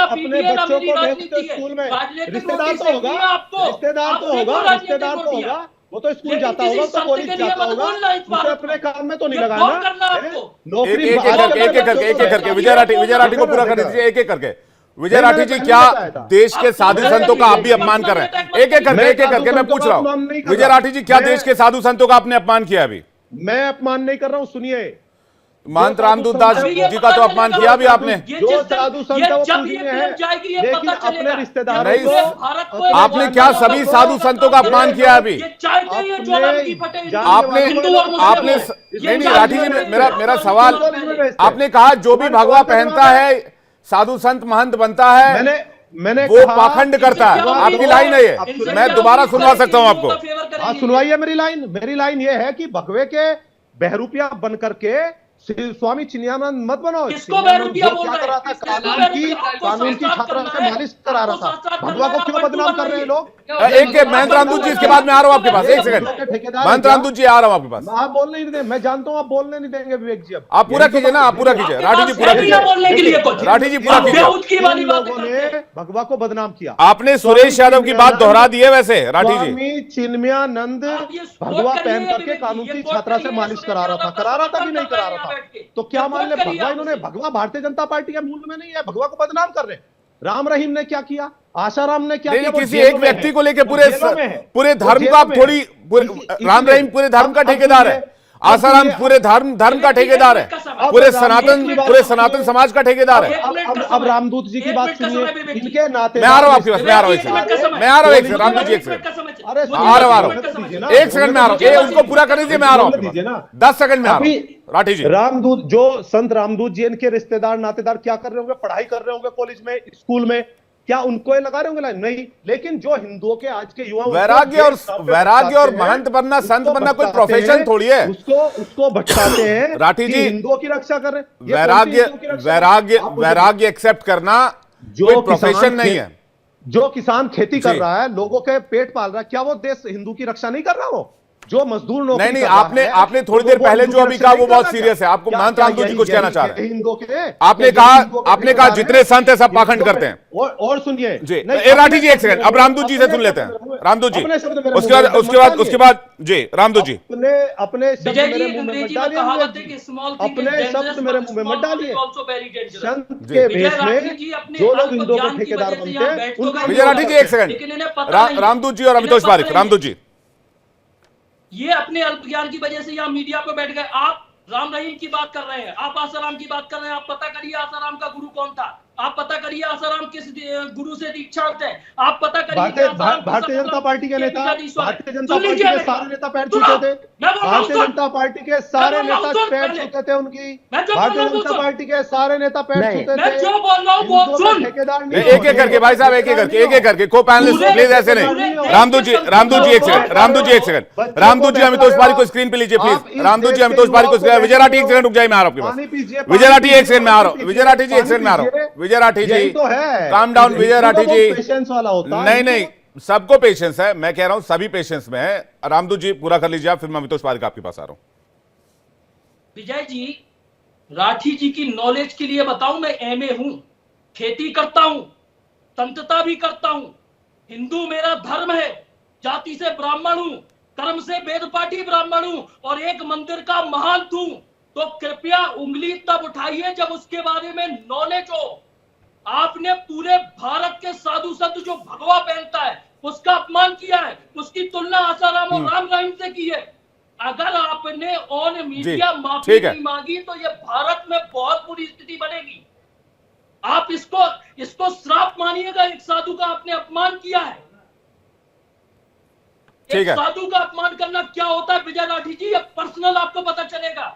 अपने बच्चों को भेजते हो स्कूल में। रिश्तेदार तो होगा, रिश्तेदार तो होगा, रिश्तेदार तो होगा, वो तो स्कूल जाता होगा, तो कॉलेज जाता होगा, उसे अपने काम में तो नहीं लगाना। नौकरी एक एक करके विजय राठी को पूरा कर दीजिए, एक एक करके। विजय राठी जी, क्या देश के साधु संतों का आप भी अपमान कर रहे हैं? एक एक करके मैं पूछ रहा हूं। विजय राठी जी, क्या देश के साधु संतों का आपने अपमान किया? अभी मैं अपमान नहीं कर रहा हूं, सुनिए। महंत रामदूत दास जी का तो अपमान किया अभी आपने। जो साधु संत वो पूजनीय है, लेकिन अपने रिश्तेदारों नहीं, को आपने क्या सभी साधु संतों का अपमान किया? अभी आपने नहीं राठी जी, मेरा सवाल, आपने कहा जो भी भगवा पहनता है साधु संत महंत बनता है, मैंने वो पाखंड करता है। आपकी लाइन है ये, मैं दोबारा सुनवा सकता हूं आपको। सुनवाइए मेरी लाइन। मेरी लाइन ये है कि भगवे के बहरूपिया बन करके स्वामी चिन्मयानंद मत बनाओ। किसको बेरुपिया बोल क्या रहे कर रहा था? कानून की छात्रा से मालिश करा रहा था। भगवा को क्यों बदनाम कर रहे हैं लोग? एक महंत रामदूत जी, इसके बाद मैं आ रहा हूं आपके पास, एक सेकंड महंत रामदूत जी आ रहा हूं आपके पास। आप बोलने नहीं देंगे, मैं जानता हूं आप बोलने नहीं देंगे विवेक जी। अब आप पूरा कीजिए ना, आप पूरा कीजिए, राठी जी पूरा कीजिए, बोलने के लिए कुछ राठी जी पूरा कीजिए। वाली बात लोगों ने भगवा को बदनाम किया। आपने सुरेश यादव की बात दोहरा दी है वैसे राठी जी। स्वामी चिन्मयानंद भगवा पहन करके कानून की छात्रा से मालिश करा रहा था कि नहीं करा रहा था? तो क्या मान ले भगवा, इन्होंने भगवा भारतीय जनता पार्टी के मूल में नहीं है, भगवा को बदनाम कर रहे हैं। राम रहीम ने क्या किया, आशाराम ने क्या किया? किसी एक व्यक्ति को लेकर पूरे धर्म का थोड़ी, राम रहीम पूरे धर्म का ठेकेदार है, आसाराम पूरे धर्म का ठेकेदार है, पूरे सनातन समाज का ठेकेदार है। अब रामदूत जी की बात सुनिए, इनके नाते मैं आ रहा हूं आपके पास, मैं आ रहा हूं एक सेकंड रामदूत जी, एक सेकंड आ रहा हूं, एक सेकंड में आ रहा हूं, उनको पूरा कर दीजिए, मैं आ रहा हूं 10 सेकंड में आ रहा हूं। राठी जी, रामदूत जो संत रामदूत जी, इनके रिश्तेदार नातेदार क्या कर रहे होंगे? पढ़ाई कर रहे होंगे कॉलेज में, स्कूल में, क्या उनको लगा रहे होंगे? नहीं। लेकिन जो हिंदुओं के आज के युवा, वैराग्य और महंत बनना, संत बनना कोई प्रोफेशन थोड़ी है। उसको भटकाते हैं राठी जी, हिंदुओं की रक्षा कर रहे हैं। वैराग्य एक्सेप्ट करना कोई प्रोफेशन नहीं है। जो किसान खेती कर रहा है, लोगों के पेट पाल रहा है, क्या वो देश हिंदू की रक्षा नहीं कर रहा? वो जो मजदूर नौकरी नहीं, आपने थोड़ी देर पहले जो अभी कहा वो बहुत सीरियस है। आपको महंत रामदूत जी कुछ कहना चाह रहे हैं? आपने कहा जितने संत है सब पाखंड करते हैं। और सुनिए जी, राठी जी एक सेकंड, अब रामदूत जी से सुन लेते हैं। रामदूत जी, उसके बाद जी रामदूत जी, अपने शब्द मेरे मुंह में मत डालिए, अपने शब्द मेरे मुंह में मत डालिए। संत के भेष में जो लोग हिंदुओं के ठेकेदार बनते हैं उनका। विजय राठी जी एक सेकंड, रामदूत जी और अमितोष पारिक। रामदूत जी, ये अपने अल्प ज्ञान की वजह से यहाँ मीडिया पे बैठ गए। आप राम रहीम की बात कर रहे हैं, आप आसाराम की बात कर रहे हैं। आप पता करिए आसाराम का गुरु कौन था, आप पता करिए आसाराम किस गुरु से दीक्षा होते हैं, आप पता करिए। भारतीय जनता पार्टी के नेता, भारतीय जनता पार्टी के सारे नेता पैर छूते थे, भारतीय जनता पार्टी के सारे नेता पैर छूते थे उनकी, भारतीय जनता पार्टी के सारे नेता पैर छूते थे। जो बोल रहा हूँ वो सुन, एक एक करके भाई साहब, एक एक करके को पैनलिस्ट प्लीज ऐसे नहीं। रामदूत जी एक सेकंड, रामदूत जी अमितोष पारिक को स्क्रीन पे लीजिए प्लीज। रामदूत जी अमितोष पारिक को, विजय राठी एक सेकंड रुक जाइए, मैं आ रहा हूं आपके पास। विजय राठी एक सेकंड में आ रहा हूं, विजय राठी जी एक सेकंड में आ रहा हूं। विजय राठी जी काम डाउन, विजय राठी जी पेशेंस वाला होता है। नहीं, सबको पेशेंस है, मैं कह रहा हूं सभी पेशेंस में है। रामदूत जी पूरा कर लीजिए आप, फिर मैं अमितोष पारिक आपके पास आ रहा हूं। विजय जी, राठी जी की नॉलेज के लिए बताऊं, मैं एमए हूं, खेती करता हूं, संतता भी करता हूं, हिंदू मेरा धर्म है, जाति से ब्राह्मण हूं, कर्म से वेदपाठी ब्राह्मण हूं और एक मंदिर का महंत हूं। तो कृपया उंगली तब उठाइए जब उसके बारे में नॉलेज हो। आपने पूरे भारत के साधु संत जो भगवा पहनता है उसका अपमान किया है, उसकी तुलना आसाराम और राम रहीम से की है। अगर आपने ऑन मीडिया माफी नहीं मांगी तो ये भारत में बहुत बुरी स्थिति बनेगी। आप इसको श्राप मानिएगा, एक साधु का आपने अपमान किया है। एक साधु का अपमान करना क्या होता है विजय राठी जी, ये पर्सनल आपको पता चलेगा।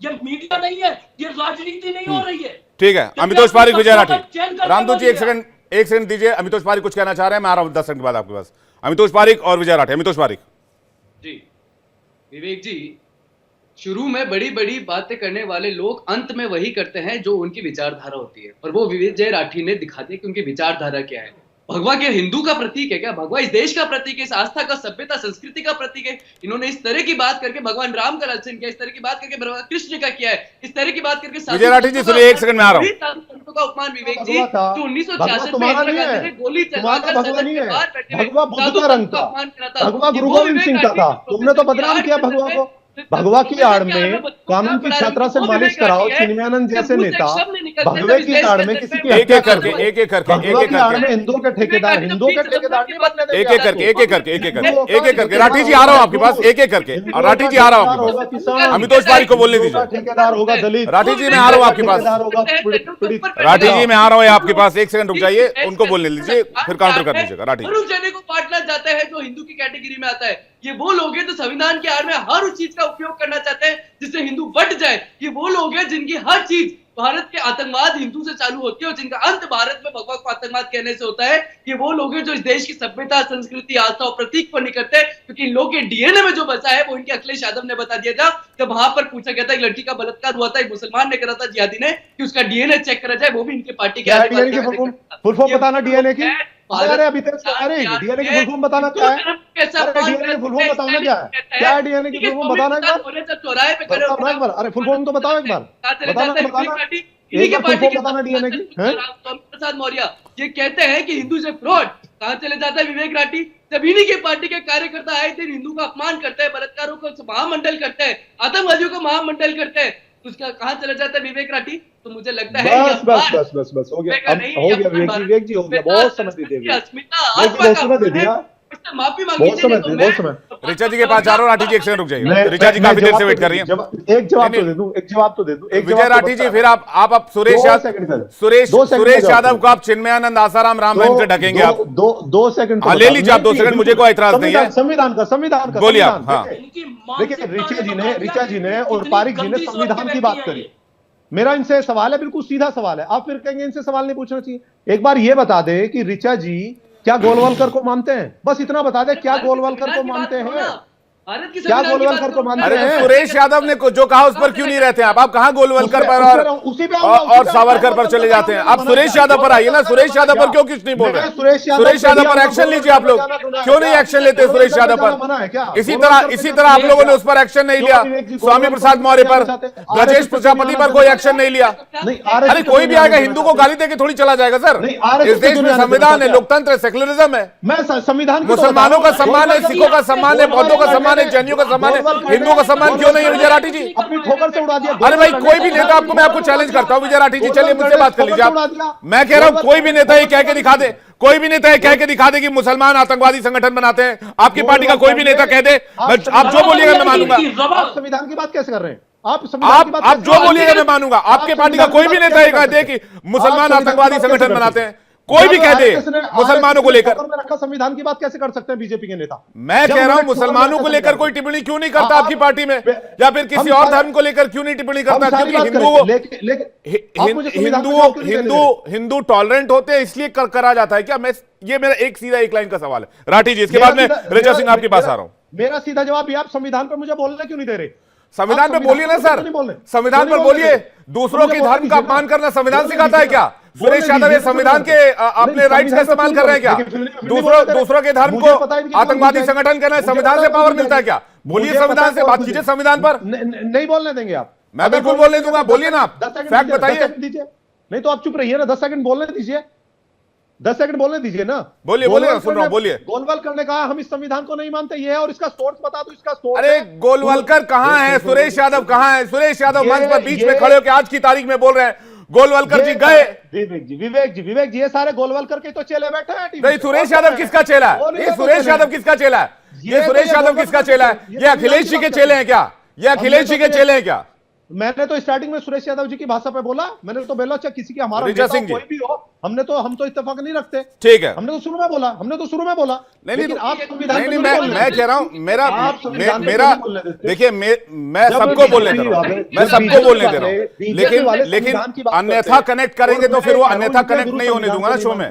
ये मीडिया नहीं है, ये राजनीति नहीं हो रही है। ठीक है, अमितोष पारिक, विजय राठी। रामदूत जी एक सेकंड दीजिए, अमितोष पारिक कुछ कहना चाह रहे हैं, मैं आ रहा हूं 10 सेकंड के बाद आपके पास। अमितोष पारिक और विजय राठी। अमितोष पारिक जी। विवेक जी, शुरू में बड़ी बड़ी बातें करने वाले लोग अंत में वही करते हैं जो उनकी विचारधारा होती है, और वो विजय राठी ने दिखा दिया कि उनकी विचारधारा क्या है। भगवा के हिंदू का प्रतीक है क्या? भगवा इस देश का प्रतीक है, इस आस्था का, सभ्यता, संस्कृति का प्रतीक है। इन्होंने इस तरह की बात करके भगवान राम का लांछन किया, इस तरह की बात करके भगवान कृष्ण का किया है, इस तरह की बात करके विजय राठी जी सुनिए, एक सेकंड में आ रहा हूं। संतों का अपमान विवेक जी, जो 1966 में गोली चलवाकर भगवा बुद्ध का रंग था, भगवा गुरु गोविंद सिंह का था। तुमने तो बदनाम किया भगवा को। भगवा की आड़ में कानून की छात्रा से मालिश कराओ, चिन्मयानंद जैसे नेता भगवे की आड़ में किसी की एक एक करके हिंदुओं के ठेकेदार नहीं बनने देंगे। एक एक करके राठी जी आ रहा हूं आपके पास, एक एक करके। और राठी जी आ रहा हूं आपके पास, अमितोष पारिक को बोलने दीजिए। ठेकेदार होगा दलित, राठी जी मैं आ रहा हूं आपके पास, राठी जी मैं आ रहा हूं आपके पास, एक सेकंड रुक जाइए, उनको बोलने लीजिए, फिर काउंटर कर लीजिएगा। राठी जी को पार्टनर जाता है जो हिंदू की कैटेगरी में आता है। ये वो लोग हैं जो संविधान की आड़ में हर उस चीज का उपयोग करना चाहते हैं जिससे हिंदू बट जाए। ये वो लोग हैं जिनकी हर चीज भारत के आतंकवाद हिंदू से चालू होती है और जिनका अंत भारत में भगवा को आतंकवाद कहने से होता है, कि वो लोग हैं जो इस देश की सभ्यता, संस्कृति, आस्था और प्रतीक पर नहीं करते, क्योंकि इन लोगों के डीएनए में जो बचा है वो इनके अखिलेश यादव ने बता दिया था। जब वहां पर पूछा गया था एक लड़की का बलत्कार हुआ था, एक मुसलमान ने करा था जिहादी ने, कि उसका डीएनए चेक करा जाए, वो भी इनके पार्टी के फुल फॉर्म बताना डीएनए की। अरे अभी तक अरे डीएनए की फुल फॉर्म बताना क्या है? अरे डीएनए की फुल फॉर्म बताना क्या है? क्या है डीएनए की फुल फॉर्म बताना एक बार। अरे फुल फॉर्म तो बताओ एक बार, बताना एक बार फुल फॉर्म बताना डीएनए की। प्रसाद मौर्य ये कहते हैं कि हिंदू से फ्रॉड, कहां चले जाता है विवेक राठी? जब इन्हीं के पार्टी के कार्यकर्ता आए दिन हिंदू का अपमान करते हैं, बलात्कारों को महामंडल करते हैं, आतंकवादियों को महामंडल करते हैं, उसका कहां चला जाता है विवेक राठी? तो मुझे लगता है बस हो गया, हो गया विवेक जी, हो गया, बहुत समय दे दिया, बहुत समय दे दिया, माफी बहुत समय दे, बहुत समय। ऋचा जी के पास जा रहा हूं, राठी जी एक सेकंड रुक जाइए, ऋचा जी काफी देर से वेट कर रही हैं। एक जवाब तो दे दूं, विजय राठी जी, फिर आप सुरेश यादव को आप चिन्मयानंद, आसाराम, राम रहीम से ढकेंगे आप? 2 सेकंड ले लीजिए आप 2 सेकंड, मुझे कोई एतराज नहीं है। संविधान का बोलिए आप। हाँ देखिए ऋचा जी ने और पारिक जी ने संविधान की बात करी। मेरा इनसे सवाल है, बिल्कुल सीधा सवाल है, आप फिर कहेंगे इनसे सवाल नहीं पूछना चाहिए। एक बार ये बता दे कि ऋचा जी क्या गोलवलकर को मानते हैं? बस इतना बता दे, क्या गोलवलकर को मानते हैं? क्या गोलवलकर को मानते हैं? तो सुरेश यादव ने जो कहा उस पर क्यों नहीं रहते आप? आप कहां गोलवलकर पर और सावरकर पर चले जाते हैं? आप सुरेश यादव पर आइए ना, सुरेश यादव पर क्यों कुछ नहीं बोल रहे? सुरेश यादव पर एक्शन लीजिए आप लोग, क्यों नहीं एक्शन लेते सुरेश यादव पर? इसी तरह आप लोगों ने उस पर एक्शन नहीं लिया, स्वामी प्रसाद मौर्य पर, ब्रजेश प्रजापति पर कोई एक्शन नहीं लिया। अरे कोई भी आएगा हिंदू को गाली देके थोड़ी चला जाएगा सर। इस देश में संविधान है, लोकतंत्र है, सेक्युलरिज्म है, मुसलमानों का सम्मान है, सिखों का सम्मान है, बौद्धों का सम्मान है, जैनियों का सम्मान है, हिंदुओं का सम्मान क्यों नहीं है विजय राठी जी? अपनी ठोकर से उड़ा दिया। अरे भाई कोई भी नेता मैं आपको चैलेंज करता हूं विजय राठी जी, चलिए मुझसे बात कर लीजिए आप। मैं कह रहा हूं कोई भी नेता ये कह के दिखा दे, कोई भी नेता ये कह के दिखा दे कि मुसलमान आतंकवादी संगठन बनाते हैं, आपकी पार्टी का कोई भी नेता कह दे, आप जो बोलिएगा मैं मानूंगा। आप संविधान की बात कैसे कर रहे हैं? आप जो बोलिएगा मैं मानूंगा। आपके पार्टी का कोई भी नेता ये कह दे कि मुसलमान आतंकवादी संगठन बनाते हैं, कोई भी कह दे मुसलमानों को लेकर। संविधान की बात कैसे कर सकते हैं बीजेपी के नेता? मैं कह रहा हूं मुसलमानों को लेकर कोई टिप्पणी क्यों नहीं करता आपकी पार्टी में, या फिर किसी और धर्म को लेकर क्यों नहीं टिप्पणी करता? क्योंकि हिंदू टॉलरेंट होते हैं इसलिए करा जाता है क्या? ये मेरा एक लाइन का सवाल है राठी जी, इसके बाद में ऋचा सिंह आपके पास आ रहा हूं। मेरा सीधा जवाब, आप संविधान पर मुझे बोलने क्यों नहीं दे रहे? संविधान पे बोलिए ना सर, संविधान पर बोलिए। दूसरों के धर्म का अपमान करना संविधान सिखाता है क्या? सुरेश यादव ये संविधान के अपने राइट्स का इस्तेमाल कर रहे हैं क्या? दूसरों के धर्म को आतंकवादी संगठन कहना संविधान से पावर मिलता है क्या? बोलिए, संविधान से बात कीजिए। संविधान पर नहीं बोलने देंगे आप? मैं बिल्कुल बोलने दूंगा, बोलिए ना आप, फैक्ट बताइए। नहीं तो आप चुप रहिए ना, 10 सेकंड बोलने दीजिए, 10 सेकंड बोलने दीजिए ना। बोलिए, सुन रहा हूं, बोलिए। गोलवलकर ने कहा हम इस संविधान को नहीं मानते, ये है, और इसका सोर्स बता दो, इसका सोर्स। अरे गोलवलकर कहां है? सुरेश यादव कहां है? सुरेश यादव मंच पर बीच में खड़े होकर आज की तारीख में बोल रहे हैं गोलवलकर जी गए। विवेक जी ये सारे गोलवलकर के तो चेले बैठे हैं। नहीं, सुरेश यादव किसका चेला है? ये सुरेश यादव किसका चेला है? ये सुरेश यादव किसका चेला है? ये अखिलेश जी के चेले हैं क्या? ये अखिलेश जी के चेले हैं क्या? मैंने तो स्टार्टिंग में सुरेश यादव जी की भाषा पे बोला, मैंने तो बोला चाहे किसी की हमारा कोई भी हो, हम तो इत्तेफाक नहीं रखते। ठीक है, हमने तो शुरू में बोला। नहीं, मैं कह रहा हूं मेरा देखिए, मैं सबको बोलने दे रहा हूं, मैं सबको बोलने दे रहा हूं, लेकिन अन्यथा कनेक्ट करेंगे तो फिर वो अन्यथा कनेक्ट नहीं होने दूंगा ना शो में।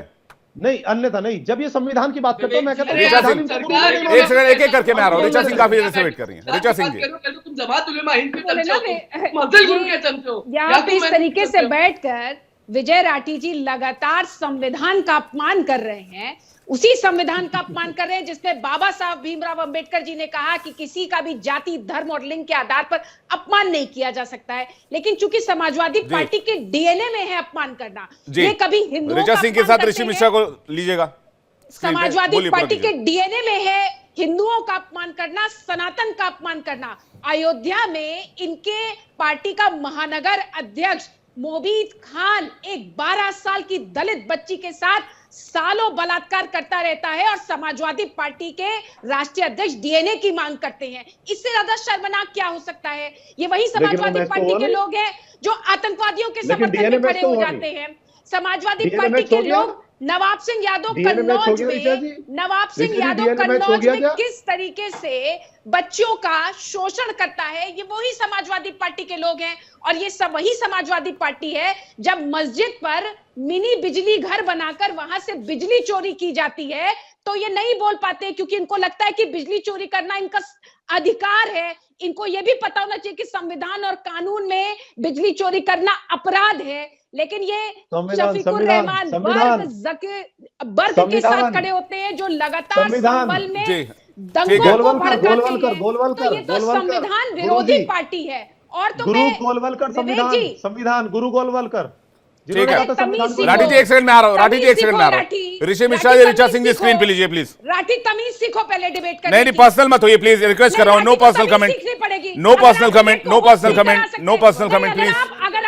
नहीं, अन्यथा नहीं। जब ये संविधान की बात करते हो, मैं कहता हूं एक सेकंड, एक करके मैं आ रहा हूं। ऋचा सिंह काफी देर से वेट कर रही हैं। ऋचा सिंह जी, तुम जमात उलेमा हिंद के चमचे हो, यहाँ पे इस तरीके से बैठकर विजय राठी जी लगातार संविधान का अपमान कर रहे हैं, उसी संविधान का अपमान कर रहे हैं जिसमें बाबा साहब भीमराव अंबेडकर जी ने कहा कि किसी का भी जाति, धर्म और लिंग के आधार पर अपमान नहीं किया जा सकता है। लेकिन चूंकि समाजवादी पार्टी के डीएनए में है अपमान करना, ये कभी हिंदुओं ऋचा सिंह के साथ ऋषि मिश्रा को लीजिएगा। समाजवादी पार्टी के डीएनए में है हिंदुओं का अपमान करना, सनातन का अपमान करना। अयोध्या में इनके पार्टी का महानगर अध्यक्ष मोबीद खान एक 12 साल की दलित बच्ची के साथ सालों बलात्कार करता रहता है, और समाजवादी पार्टी के राष्ट्रीय अध्यक्ष डीएनए की मांग करते हैं। इससे ज्यादा शर्मनाक क्या हो सकता है? ये वही समाजवादी पार्टी के लोग हैं जो आतंकवादियों के समर्थन में खड़े हो जाते हैं। समाजवादी पार्टी के लोग नवाब सिंह यादव DNA मैच हो कन्नौज गया ऋचा जी? में नवाब सिंह ऋचा जी, यादव DNA मैच हो कन्नौज गया में क्या? किस तरीके से बच्चों का शोषण करता है, ये वही समाजवादी पार्टी के लोग हैं। और ये सब वही समाजवादी पार्टी है जब मस्जिद पर मिनी बिजली घर बनाकर वहां से बिजली चोरी की जाती है तो ये नहीं बोल पाते, क्योंकि इनको लगता है कि बिजली चोरी करना इनका अधिकार है। इनको ये भी पता होना चाहिए कि संविधान और कानून में बिजली चोरी करना अपराध है। लेकिन ये शफीकुर रहमान वर्ग के साथ खड़े होते हैं जो लगातार संभल में दंगों को भड़काते हैं। तो ये तो संविधान विरोधी पार्टी है। और तो गुरु गोलवलकर संविधान गुरु गोलवलकर। ठीक है राठी जी, एक सेकंड में आ रहा हूँ। राठी जी, एक सेकंड में आ रहा हूँ। ऋषि मिश्रा जी, ऋचा सिंह जी स्क्रीन पे लीजिए प्लीज। राठी तमीज सीखो पहले डिबेट करने नहीं, पर्सनल मत होइए प्लीज, रिक्वेस्ट कर रहा हूँ। No personal comment, no personal comment, no personal comment, no personal comment please.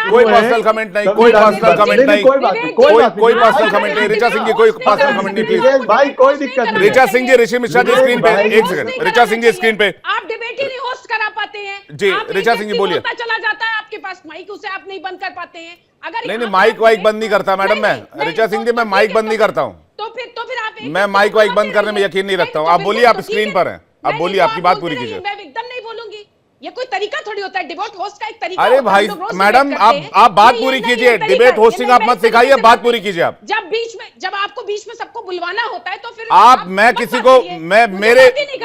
कोई पर्सनल कमेंट नहीं, कोई पर्सनल कमेंट नहीं, कोई पर्सनल कमेंट नहीं। ऋचा सिंह जी, कोई पर्सनल कमेंट नहीं प्लीज। भाई कोई दिक्कत नहीं। ऋचा सिंह जी, ऋषि मिश्रा जी स्क्रीन पे, एक सेकंड। ऋचा सिंह जी स्क्रीन पे। आप डिबेट ही नहीं होस्ट करा पाते हैं जी, ऋचा सिंह जी बोलिए। चला जाता है आपके पास माइक, उसे आप नहीं बंद कर पाते हैं। अगर नहीं, माइक वाइक बंद नहीं करता मैडम मैं। ऋचा सिंह जी, मैं माइक बंद नहीं करता हूँ। तो फिर आप मैं माइक वाइक बंद करने में यकीन नहीं रखता हूँ। आप बोलिए, आप स्क्रीन पर हैं, आप बोलिए, आपकी बात पूरी कीजिए। मैं एकदम नहीं बोलूंगी, ये कोई तरीका थोड़ी होता है डिबेट होस्ट का। एक तरीका अरे भाई मैडम, आप बात पूरी कीजिए। डिबेट होस्टिंग आप मत सिखाइए, बात पूरी कीजिए आप। जब आपको बीच में सबको बुलवाना होता है तो फिर आप मैं किसी को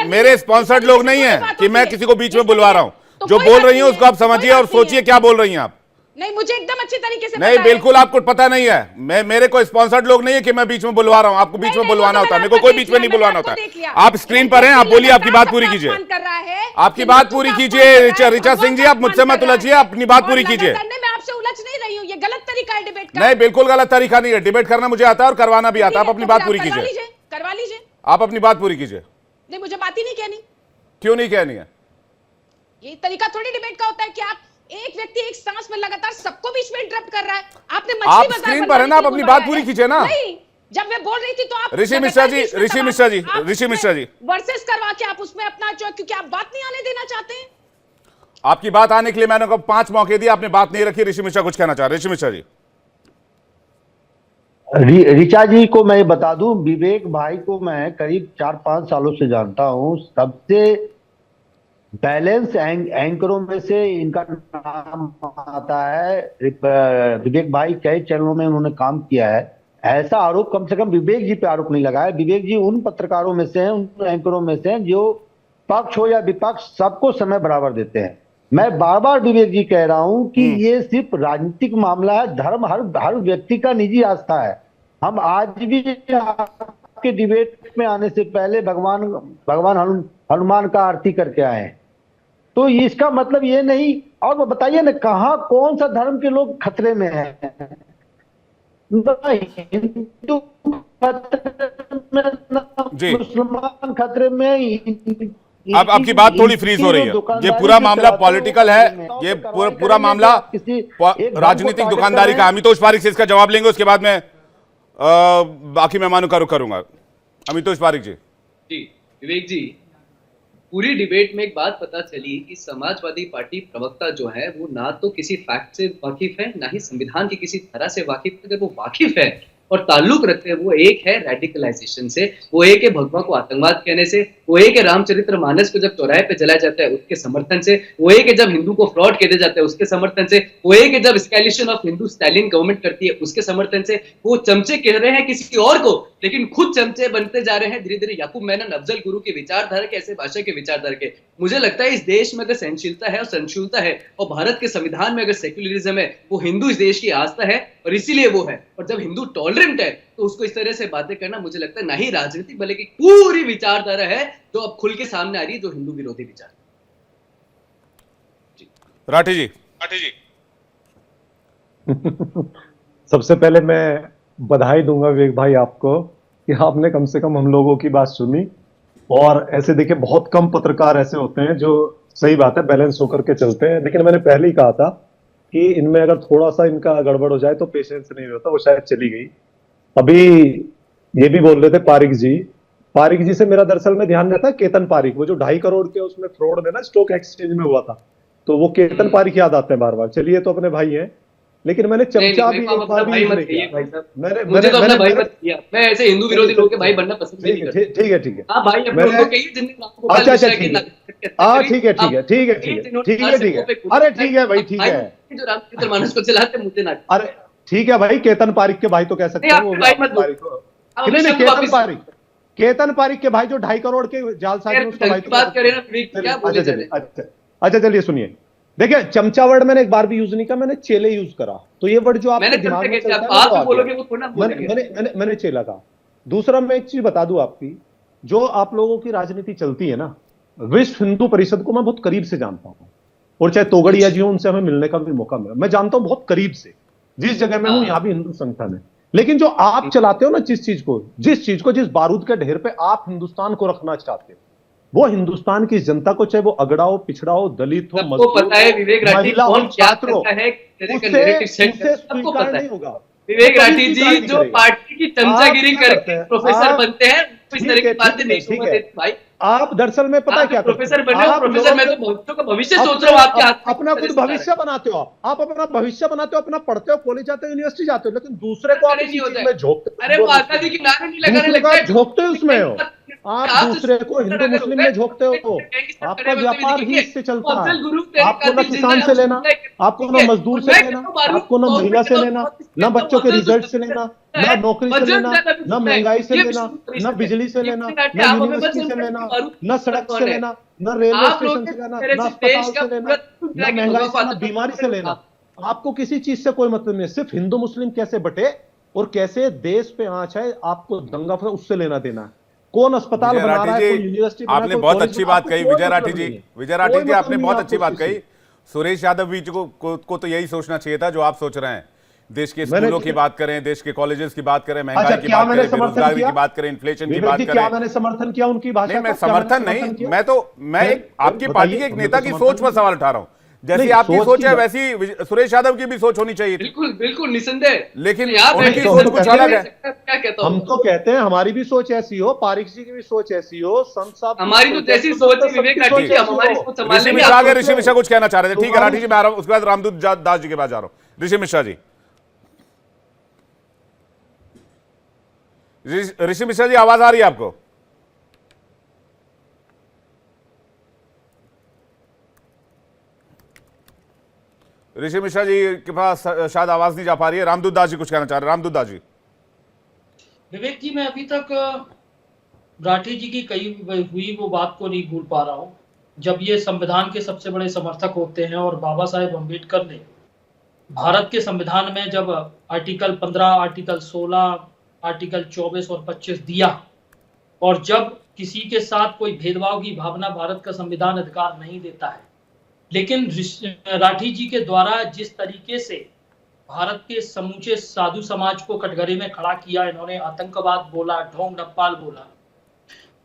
मेरे स्पॉन्सर्ड लोग नहीं है कि मैं किसी को बीच में बुलवा रहा हूँ। जो बोल रही हैं उसको आप समझिए और सोचिए क्या बोल रही हैं आप। नहीं, मुझे एकदम अच्छी तरीके से नहीं, बिल्कुल आपको पता नहीं है। मेरे को स्पॉन्सर्ड लोग नहीं है कि मैं बीच में बुलवा रहा हूँ। आपको बीच में बुलवाना होता है, मेरे को कोई बीच में नहीं बुलवाना होता है। आप स्क्रीन पर हैं, आप बोलिए, आपकी बात पूरी कीजिए। आपकी बात पूरी कीजिए। ऋचा सिंह जी, आप मुझसे मत उलझिए, अपनी बात पूरी कीजिए। मैं आपसे उलझ नहीं रही हूँ, ये गलत तरीका है डिबेट का। नहीं, बिल्कुल गलत तरीका नहीं है। डिबेट करना मुझे आता है और करवाना भी आता है। आप अपनी बात पूरी कीजिए, करवा लीजिए। आप अपनी बात पूरी कीजिए। नहीं, मुझे बात ही नहीं कहनी। क्यों नहीं कहनी है? ये तरीका थोड़ी डिबेट का होता है कि आप एक व्यक्ति एक सांस में लगातार सबको बीच में इंटरप्ट कर रहा है। आपने आप स्क्रीन पर है ना, आप अपनी बात पूरी कीजिए ना। नहीं, जब मैं बोल रही थी तो आप ऋषि मिश्रा जी वर्सेस करवा के आप उसमें अपना क्योंकि आप बात नहीं आने देना चाहते हैं। आपकी बात आने के लिए मैंने आपको 5 मौके दिए, आपने बात नहीं रखी। ऋषि मिश्रा कुछ कहना चाह रहे। ऋषि मिश्रा जी। ऋचा जी को मैं बता दूं, विवेक भाई को मैं करीब 4-5 सालों से जानता हूं। सबसे बैलेंस एंकरों में से इनका नाम आता है। विवेक भाई कई चैनलों में उन्होंने काम किया है। ऐसा आरोप कम से कम विवेक जी पे आरोप नहीं लगा है। विवेक जी उन पत्रकारों में से हैं, उन एंकरों में से हैं जो पक्ष हो या विपक्ष सबको समय बराबर देते हैं। मैं बार बार विवेक जी कह रहा हूं कि ये सिर्फ राजनीतिक मामला है। धर्म हर व्यक्ति का निजी आस्था है। हम आज भी आपके डिबेट में आने से पहले भगवान हनुमान का आरती करके आए हैं। तो इसका मतलब ये नहीं। और वो बताइए ना, कहाँ कौन सा धर्म के लोग खतरे में हैं? हिंदू खतरे में, मुसलमान खतरे में। अब आपकी बात थोड़ी फ्रीज हो रही है। ये पूरा मामला पॉलिटिकल है, ये पूरा मामला राजनीतिक दुकानदारी का। अमितोष पारिक से इसका जवाब लेंगे, उसके बाद में बाकी मेहमानों का रुख करूंगा। अमितोष पारिक जी। विवेक जी, पूरी डिबेट में एक बात पता चली कि समाजवादी पार्टी प्रवक्ता जो है वो ना तो किसी फैक्ट से वाकिफ है, ना ही संविधान की किसी तरह से वाकिफ है। अगर वो वाकिफ है और ताल्लुक रखते हैं, वो एक है रेडिकलाइजेशन से, वो एक है भगवा को आतंकवाद कहने से, वो एक है रामचरितमानस को जब चौराहे पे जलाया जाता है उसके समर्थन से, वो एक है जब हिंदू को फ्रॉड कहते जाता है उसके समर्थन से, वो एक है जब स्कैलिशन ऑफ हिंदू स्टालिन गवर्नमेंट करती है उसके समर्थन से। वो चमचे कह रहे हैं किसी और को, लेकिन खुद चमचे बनते जा रहे हैं धीरे धीरे। याकूब मेनन, अफजल गुरु के विचारधारा के, ऐसे भाषा के विचारधारा के। मुझे लगता है इस देश में अगर सहनशीलता है और सहिष्णुता है और भारत के संविधान में अगर सेक्युलरिज्म है, वो हिंदू इस देश की आस्था है और इसीलिए वो है। और जब हिंदू टॉलरेंट है तो उसको इस तरह से बातें करना मुझे लगता है ना ही राजनीतिक बल्कि पूरी विचारधारा है जो अब खुल के सामने आ रही है, जो हिंदू विरोधी विचार। राठी जी। सबसे पहले मैं बधाई दूंगा विवेक भाई आपको कि आपने कम से कम हम लोगों की बात सुनी। और ऐसे देखिए, बहुत कम पत्रकार ऐसे होते हैं जो, सही बात है, बैलेंस होकर के चलते हैं। लेकिन मैंने पहले ही कहा था कि इनमें अगर थोड़ा सा इनका गड़बड़ हो जाए तो पेशेंस नहीं होता। वो शायद चली गई। अभी ये भी बोल रहे थे पारिक जी से मेरा दरअसल में ध्यान रहता है केतन पारिक, वो जो 2.5 करोड़ के उसमें फ्रॉड में ना स्टॉक एक्सचेंज में हुआ था, तो वो केतन पारिक याद आते हैं बार बार। चलिए, तो अपने भाई हैं। लेकिन मैंने नहीं चमचा नहीं, भी मेरे को एक आप बार अपना भी भाई यूज मत नहीं कहिए किया। भाई साहब। मैंने मुझे तो अपना मैंने भाई मैंने मत किया। मैं ऐसे हिंदू विरोधी लोगों के भाई बनना पसंद नहीं करता। ठीक है ठीक है। आप भाई अपने मैंने उनको कहिए जिनने रामगोपाल अच्छा मिश्रा की ठीक है नागरिकता की हत्या करी। ठीक है ठीक है आप ठीक है कहिए ठीक है जिन्होंने ठीक है चार ठीक सिखों पे है। गोली अरे चलाई। ठीक है भाई आप ठीक भाई है। जो रामचरित्र मानस को चलाते मुझे ना। अरे ठीक है भाई, केतन पारिक के भाई तो कह नहीं, सकते हैं, आप वो भी भाई आपके मत बोलो। भाई को। आप नहीं अपने नहीं, शब्द वापिस लो। केतन पारिक के भाई जो 2.5 करोड़ के जालसाजी में, यार उसका ढंग भाई की तो कह बात सकते करें हैं। ना विवेक, चलिए, क्या बोले अच्छा जा रहे चलिए, हैं? अच्छा चलिए सुनिए। देखिए, चमचा वर्ड मैंने एक बार भी यूज नहीं किया, मैंने चेले यूज करा, तो ये वर्ड जो मैंने आपके चमचा दिमाग में कहते चलता है आप ना, वो भी आ गया। बोलोगे वो थोड़ा मैंने बोलेंगे। मैंने मैंने मैंने चेला कहा। दूसरा मैं एक चीज बता दूं आपकी, जो आप लोगों की राजनीति चलती है ना, विश्व हिंदू परिषद को मैं बहुत करीब से जानता हूं, और चाहे तोगड़िया जी हो, उनसे हमें मिलने का भी मौका मिला, मैं जानता हूं बहुत करीब से। जिस जगह में हूं, हाँ। यहां भी हिंदू संगठन है। लेकिन जो आप चलाते हो ना, जिस बारूद के ढेर पे आप हिंदुस्तान को रखना चाहते हो, वो हिंदुस्तान की जनता को, चाहे वो अगड़ा हो, पिछड़ा हो, दलित हो, सबको मजदूर पता है हो, विवेक राठी महिला हो, कौन क्या छात्र हो, करता है, किस तरह का उसे नैरेटिव सेट उसे करता है, सबको स्वीकार पता नहीं है। होगा। विवेक वो कभी राठी स्वीकार जी नहीं जो करेगा। पार्टी की आप चमचागिरी क्या करते करके हैं? प्रोफेसर आप बनते हैं, इस तरह की बातें नहीं ठीक होने है। देते भाई। आप दरअसल में पता है आप क्या जो करते प्रोफेसर हैं? बने हो आप प्रोफेसर, लोगों मैं के तो बच्चों का भविष्य सोच रहा हूँ आपके हाथ में अपना किस खुद तरह से जा रहा भविष्य है। बनाते हो। आप अपना भविष्य बनाते हो, अपना पढ़ते हो, कॉलेज जाते हो, यूनिवर्सिटी जाते हो, लेकिन दूसरे को आप खड़े इसी नहीं होता चीज है। में झोंकते हो, अरे हिंदू वो और आका मुस्लिम जी में। की नारे नहीं लगाने दूसरे को लगता आप है। झोंकते हो उसमें हो। आप आप तो दूसरे को हिंदू अगर हो मुस्लिम गए में झोंकते हो। खड़े आपका होते हुए व्यापार ही दिखेंगे। इससे वो चलता है। अफजल गुरु तेरे आपको ना कातिल जिंदा किसान है, से हम लेना, जिंदा है, आपको ठीक ना है। मजदूर और से मैं लेना, कहता हूँ मालूम आपको ना गवर्नमेंट महिला के से तो लेना, बहुत ना कहता हूँ बच्चों के अफजल रिजल्ट से गुरु लेना, है, ना नौकरी से वज्र लेना, ज्यादा ना जिंदा है। महंगाई से ये लेना, विष्णु ना परिषद है। बिजली से ये लेना, विवेक ना राठी, आप हमें मत यूनिवर्सिटी से समझिए लेना, कि बारूद ना पर सड़क से कौन है। लेना, ना रेलवे आप लोग स्टेशन से इस लेना, तरह ना से देश अस्पताल का से लेना, पूरा टूट ना जाके महंगाई भगवा से, ना पाता बीमारी से लेना। था। आपको किसी चीज से कोई मतलब नहीं है। सिर्फ हिंदू मुस्लिम कैसे बटे और कैसे देश पे आंच है, आपको दंगा फसाद, उससे लेना देना है। कौन अस्पताल विजय बना राठी रहा है, जी, कोई यूनिवर्सिटी बना रहा है, आपने कोई बहुत कॉलेज अच्छी बना, बात आपको कही। कोई विजय राठी मतलब जी, नहीं है। विजय राठी कोई जी, मतलब आपने नहीं है बहुत आपको अच्छी बात इससे। कही। सुरेश यादव जी को तो यही सोचना चाहिए था जो आप सोच रहे हैं। देश के मैंने स्कूलों की बात करें, देश के कॉलेजेस की बात करें, अच्छा, महंगाई की क्या बात मैंने करें, समर्थन बेरोजगारी किया? की बात करें, इन्फ्लेशन की विवेक बात जी, करें। क्या मैंने समर्थन किया उनकी नहीं, भाषा मैं का? क्या मैंने समर्थन नहीं, समर्थन किया? मैं एक आपकी पार्टी के एक बताइए, नेता हमने की तो सोच समर्थन पर सवाल उठा रहा हूं। जैसी नहीं, आपकी सोच सोच की है, बात- वैसी सुरेश यादव की भी सोच होनी चाहिए थी। बिल्कुल बिल्कुल निसंदेह। लेकिन तो यहाँ उनकी बैठे तो सोच हम तो कुछ कहते अलग हैं, है। क्या कहता हम हूँ, तो कहते हैं हमारी भी सोच ऐसी हो, पारिक जी की भी सोच ऐसी हो, संत साहब की भी हमारी तो सोच जैसी ऐसी सोच है हो, विवेक सबकी राठी सोच जी, हम ऐसी हमारी हो। सोच संभाल ऋषि लेंगे। मिश्रा आप आगे, ऋषि मिश्रा कुछ कहना चाह रहे थे। ठीक है तुम्हारी- राठी जी, मैं आ रहा हूं, उसके बाद रामदूत दास जी के पास जा रहा हूं। ऋषि मिश्रा जी, ऋषि मिश्रा जी, आवाज आ रही है आपको? ऋषि मिश्रा जी के पास शायद आवाज नहीं जा पा रही है। रामदूत दास जी कुछ कहना चाह रहे हैं। रामदूत दास जी। विवेक जी, मैं अभी तक राठी जी की कही हुई वो बात को नहीं भूल पा रहा हूँ। जब ये संविधान के सबसे बड़े समर्थक होते हैं और बाबा साहेब अम्बेडकर ने भारत के संविधान में जब आर्टिकल 15, आर्टिकल 16, आर्टिकल 24 और 25 दिया, और जब किसी के साथ कोई भेदभाव की भावना भारत का संविधान अधिकार नहीं देता है, लेकिन राठी जी के द्वारा जिस तरीके से भारत के समूचे साधु समाज को कटघरे में खड़ा किया, इन्होंने आतंकवाद बोला, ढोंग डप्पाल बोला,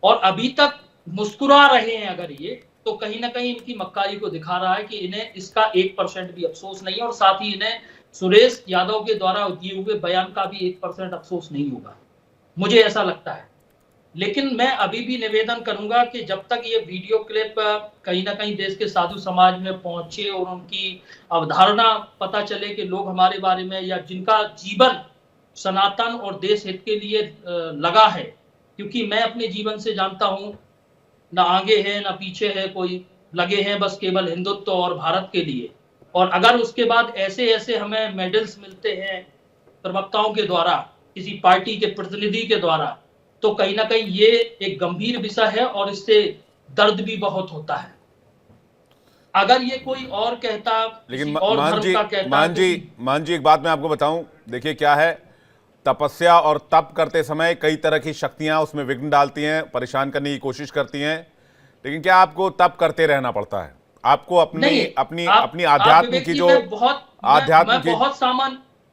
और अभी तक मुस्कुरा रहे हैं, अगर ये तो कहीं ना कहीं इनकी मक्कारी को दिखा रहा है कि इन्हें इसका 1% भी अफसोस नहीं है, और साथ ही इन्हें सुरेश यादव के द्वारा दिए हुए बयान का भी 1% अफसोस नहीं होगा, मुझे ऐसा लगता है। लेकिन मैं अभी भी निवेदन करूंगा कि जब तक ये वीडियो क्लिप कहीं ना कहीं देश के साधु समाज में पहुंचे और उनकी अवधारणा पता चले कि लोग हमारे बारे में, या जिनका जीवन सनातन और देश हित के लिए लगा है, क्योंकि मैं अपने जीवन से जानता हूं, ना आगे है ना पीछे है कोई, लगे हैं बस केवल हिंदुत्व और भारत के लिए। और अगर उसके बाद ऐसे ऐसे हमें मेडल्स मिलते हैं प्रवक्ताओं के द्वारा, किसी पार्टी के प्रतिनिधि के द्वारा, तो कहीं ना कहीं ये एक गंभीर विषय है और इससे दर्द भी बहुत होता है। अगर ये कोई और कहता, लेकिन और धर्म का कहता, मान जी एक बात मैं आपको बताऊं, देखिए क्या है, तपस्या और तप करते समय कई तरह की शक्तियां उसमें विघ्न डालती हैं, परेशान करने की कोशिश करती हैं। लेकिन क्या आपको तप करते रहना पड़ता है? आपको अपनी आध्यात्म की जो आध्यात्म की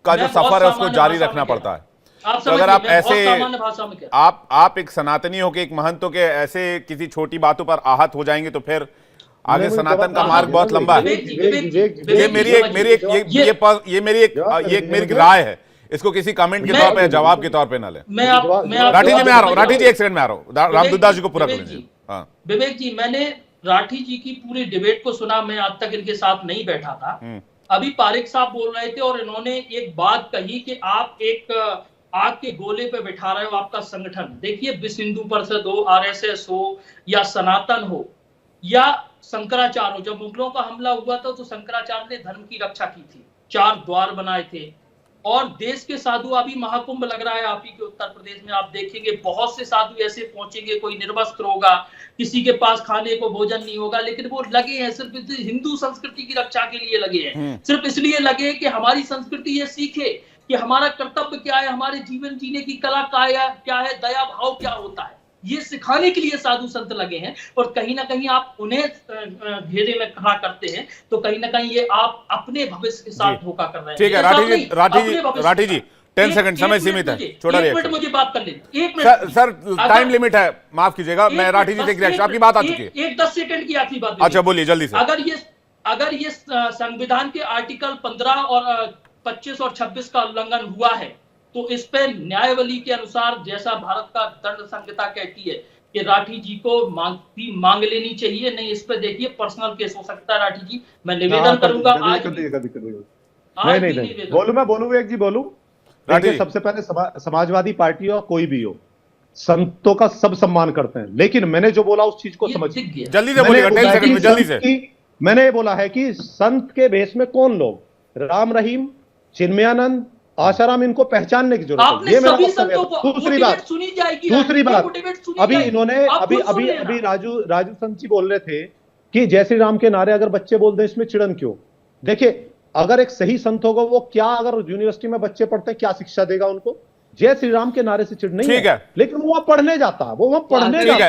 का जो सफर है उसको जारी रखना पड़ता है। तो अगर आप ऐसे, आप एक सनातनी हो के, एक महंत हो के ऐसे किसी छोटी बातों पर आहत हो जाएंगे तो फिर आगे सनातन का मार्ग बहुत लंबा है। ये मेरी एक राय है, इसको किसी कमेंट के तौर पे, जवाब के तौर पे ना ले। राठी जी मैं आ रहा हूँ, राठी जी एक सेकंड में आ रहा हूँ, रामदूत दास जी को पूरा कर लीजिए। हाँ विवेक जी, मैंने राठी जी की पूरी डिबेट को सुना, मैं आज तक इनके साथ नहीं बैठा था, अभी पारिक साहब बोल रहे थे और इन्होंने एक बात कही कि आप एक आग के गोले पे बिठा रहे हो आपका संगठन। देखिए, विश्व हिंदू परिषद हो, आरएसएस हो या सनातन हो या शंकराचार्य हो, जब मुगलों का हमला हुआ था तो शंकराचार्य ने धर्म की रक्षा की थी, 4 द्वार बनाए थे और देश के साधु, अभी महाकुंभ लग रहा है आप ही के उत्तर प्रदेश में, आप देखेंगे बहुत से साधु ऐसे पहुंचेंगे, कोई निर्वस्त्र होगा, किसी के पास खाने को भोजन नहीं होगा, लेकिन वो लगे हैं सिर्फ हिंदू संस्कृति की रक्षा के लिए लगे हैं, सिर्फ इसलिए लगे कि हमारी संस्कृति ये सीखे कि हमारा कर्तव्य क्या है, हमारे जीवन जीने की कला क्या है, दया भाव क्या होता है, ये सिखाने के लिए साधु संत लगे हैं। और कहीं ना कहीं आप उन्हें घेरे में खड़ा करते हैं तो कहीं ना कहीं ये आप अपने भविष्य के साथ धोखा कर रहे हैं। ठीक है राठी जी 10 सेकंड समय सीमित है, छोटा एक मिनट मुझे बात कर लें, 1 मिनट सर, टाइम लिमिट है, माफ कीजिएगा, मैं राठी जी से रिएक्शन, आपकी बात आ चुकी है। एक 10 सेकंड की आखिरी बात। अच्छा बोलिए जल्दी से। अगर ये संविधान के आर्टिकल 15 और 25 और 26 का उल्लंघन हुआ है तो इस पे न्यायावली के अनुसार, जैसा भारत का दंड संहिता कहती है कि राठी जी को मांग लेनी चाहिए, नहीं इस पे देखिए पर्सनल केस हो सकता है। राठी जी, मैं निवेदन करूंगा आज नहीं बोलूं, मैं बोलूं विवेक जी, बोलूं। देखिए, सबसे पहले समाजवादी पार्टी हो कोई भी हो, संतों का सब सम्मान करते हैं, लेकिन मैंने जो बोला उस चीज को समझिए, जल्दी से बोलिएगा, 10 सेकंड में जल्दी से। मैंने ये बोला है कि संत के भेष में कौन लोग, राम रहीम, चिन्मयानंद, आशाराम, इनको पहचानने की जरूरत है, ये मेरा वक्तव्य है। दूसरी बात, अभी इन्होंने अभी राजू संत जी बोल रहे थे कि जय श्री राम के नारे अगर बच्चे बोल दें इसमें चिड़न क्यों। देखिए, अगर एक सही संत होगा वो क्या, अगर यूनिवर्सिटी में बच्चे पढ़ते हैं क्या शिक्षा देगा उनको, जय श्री राम के नारे से चिड़ नहीं है, लेकिन वो वहां पढ़ने जाता है, वो वहां पढ़ने जाता है।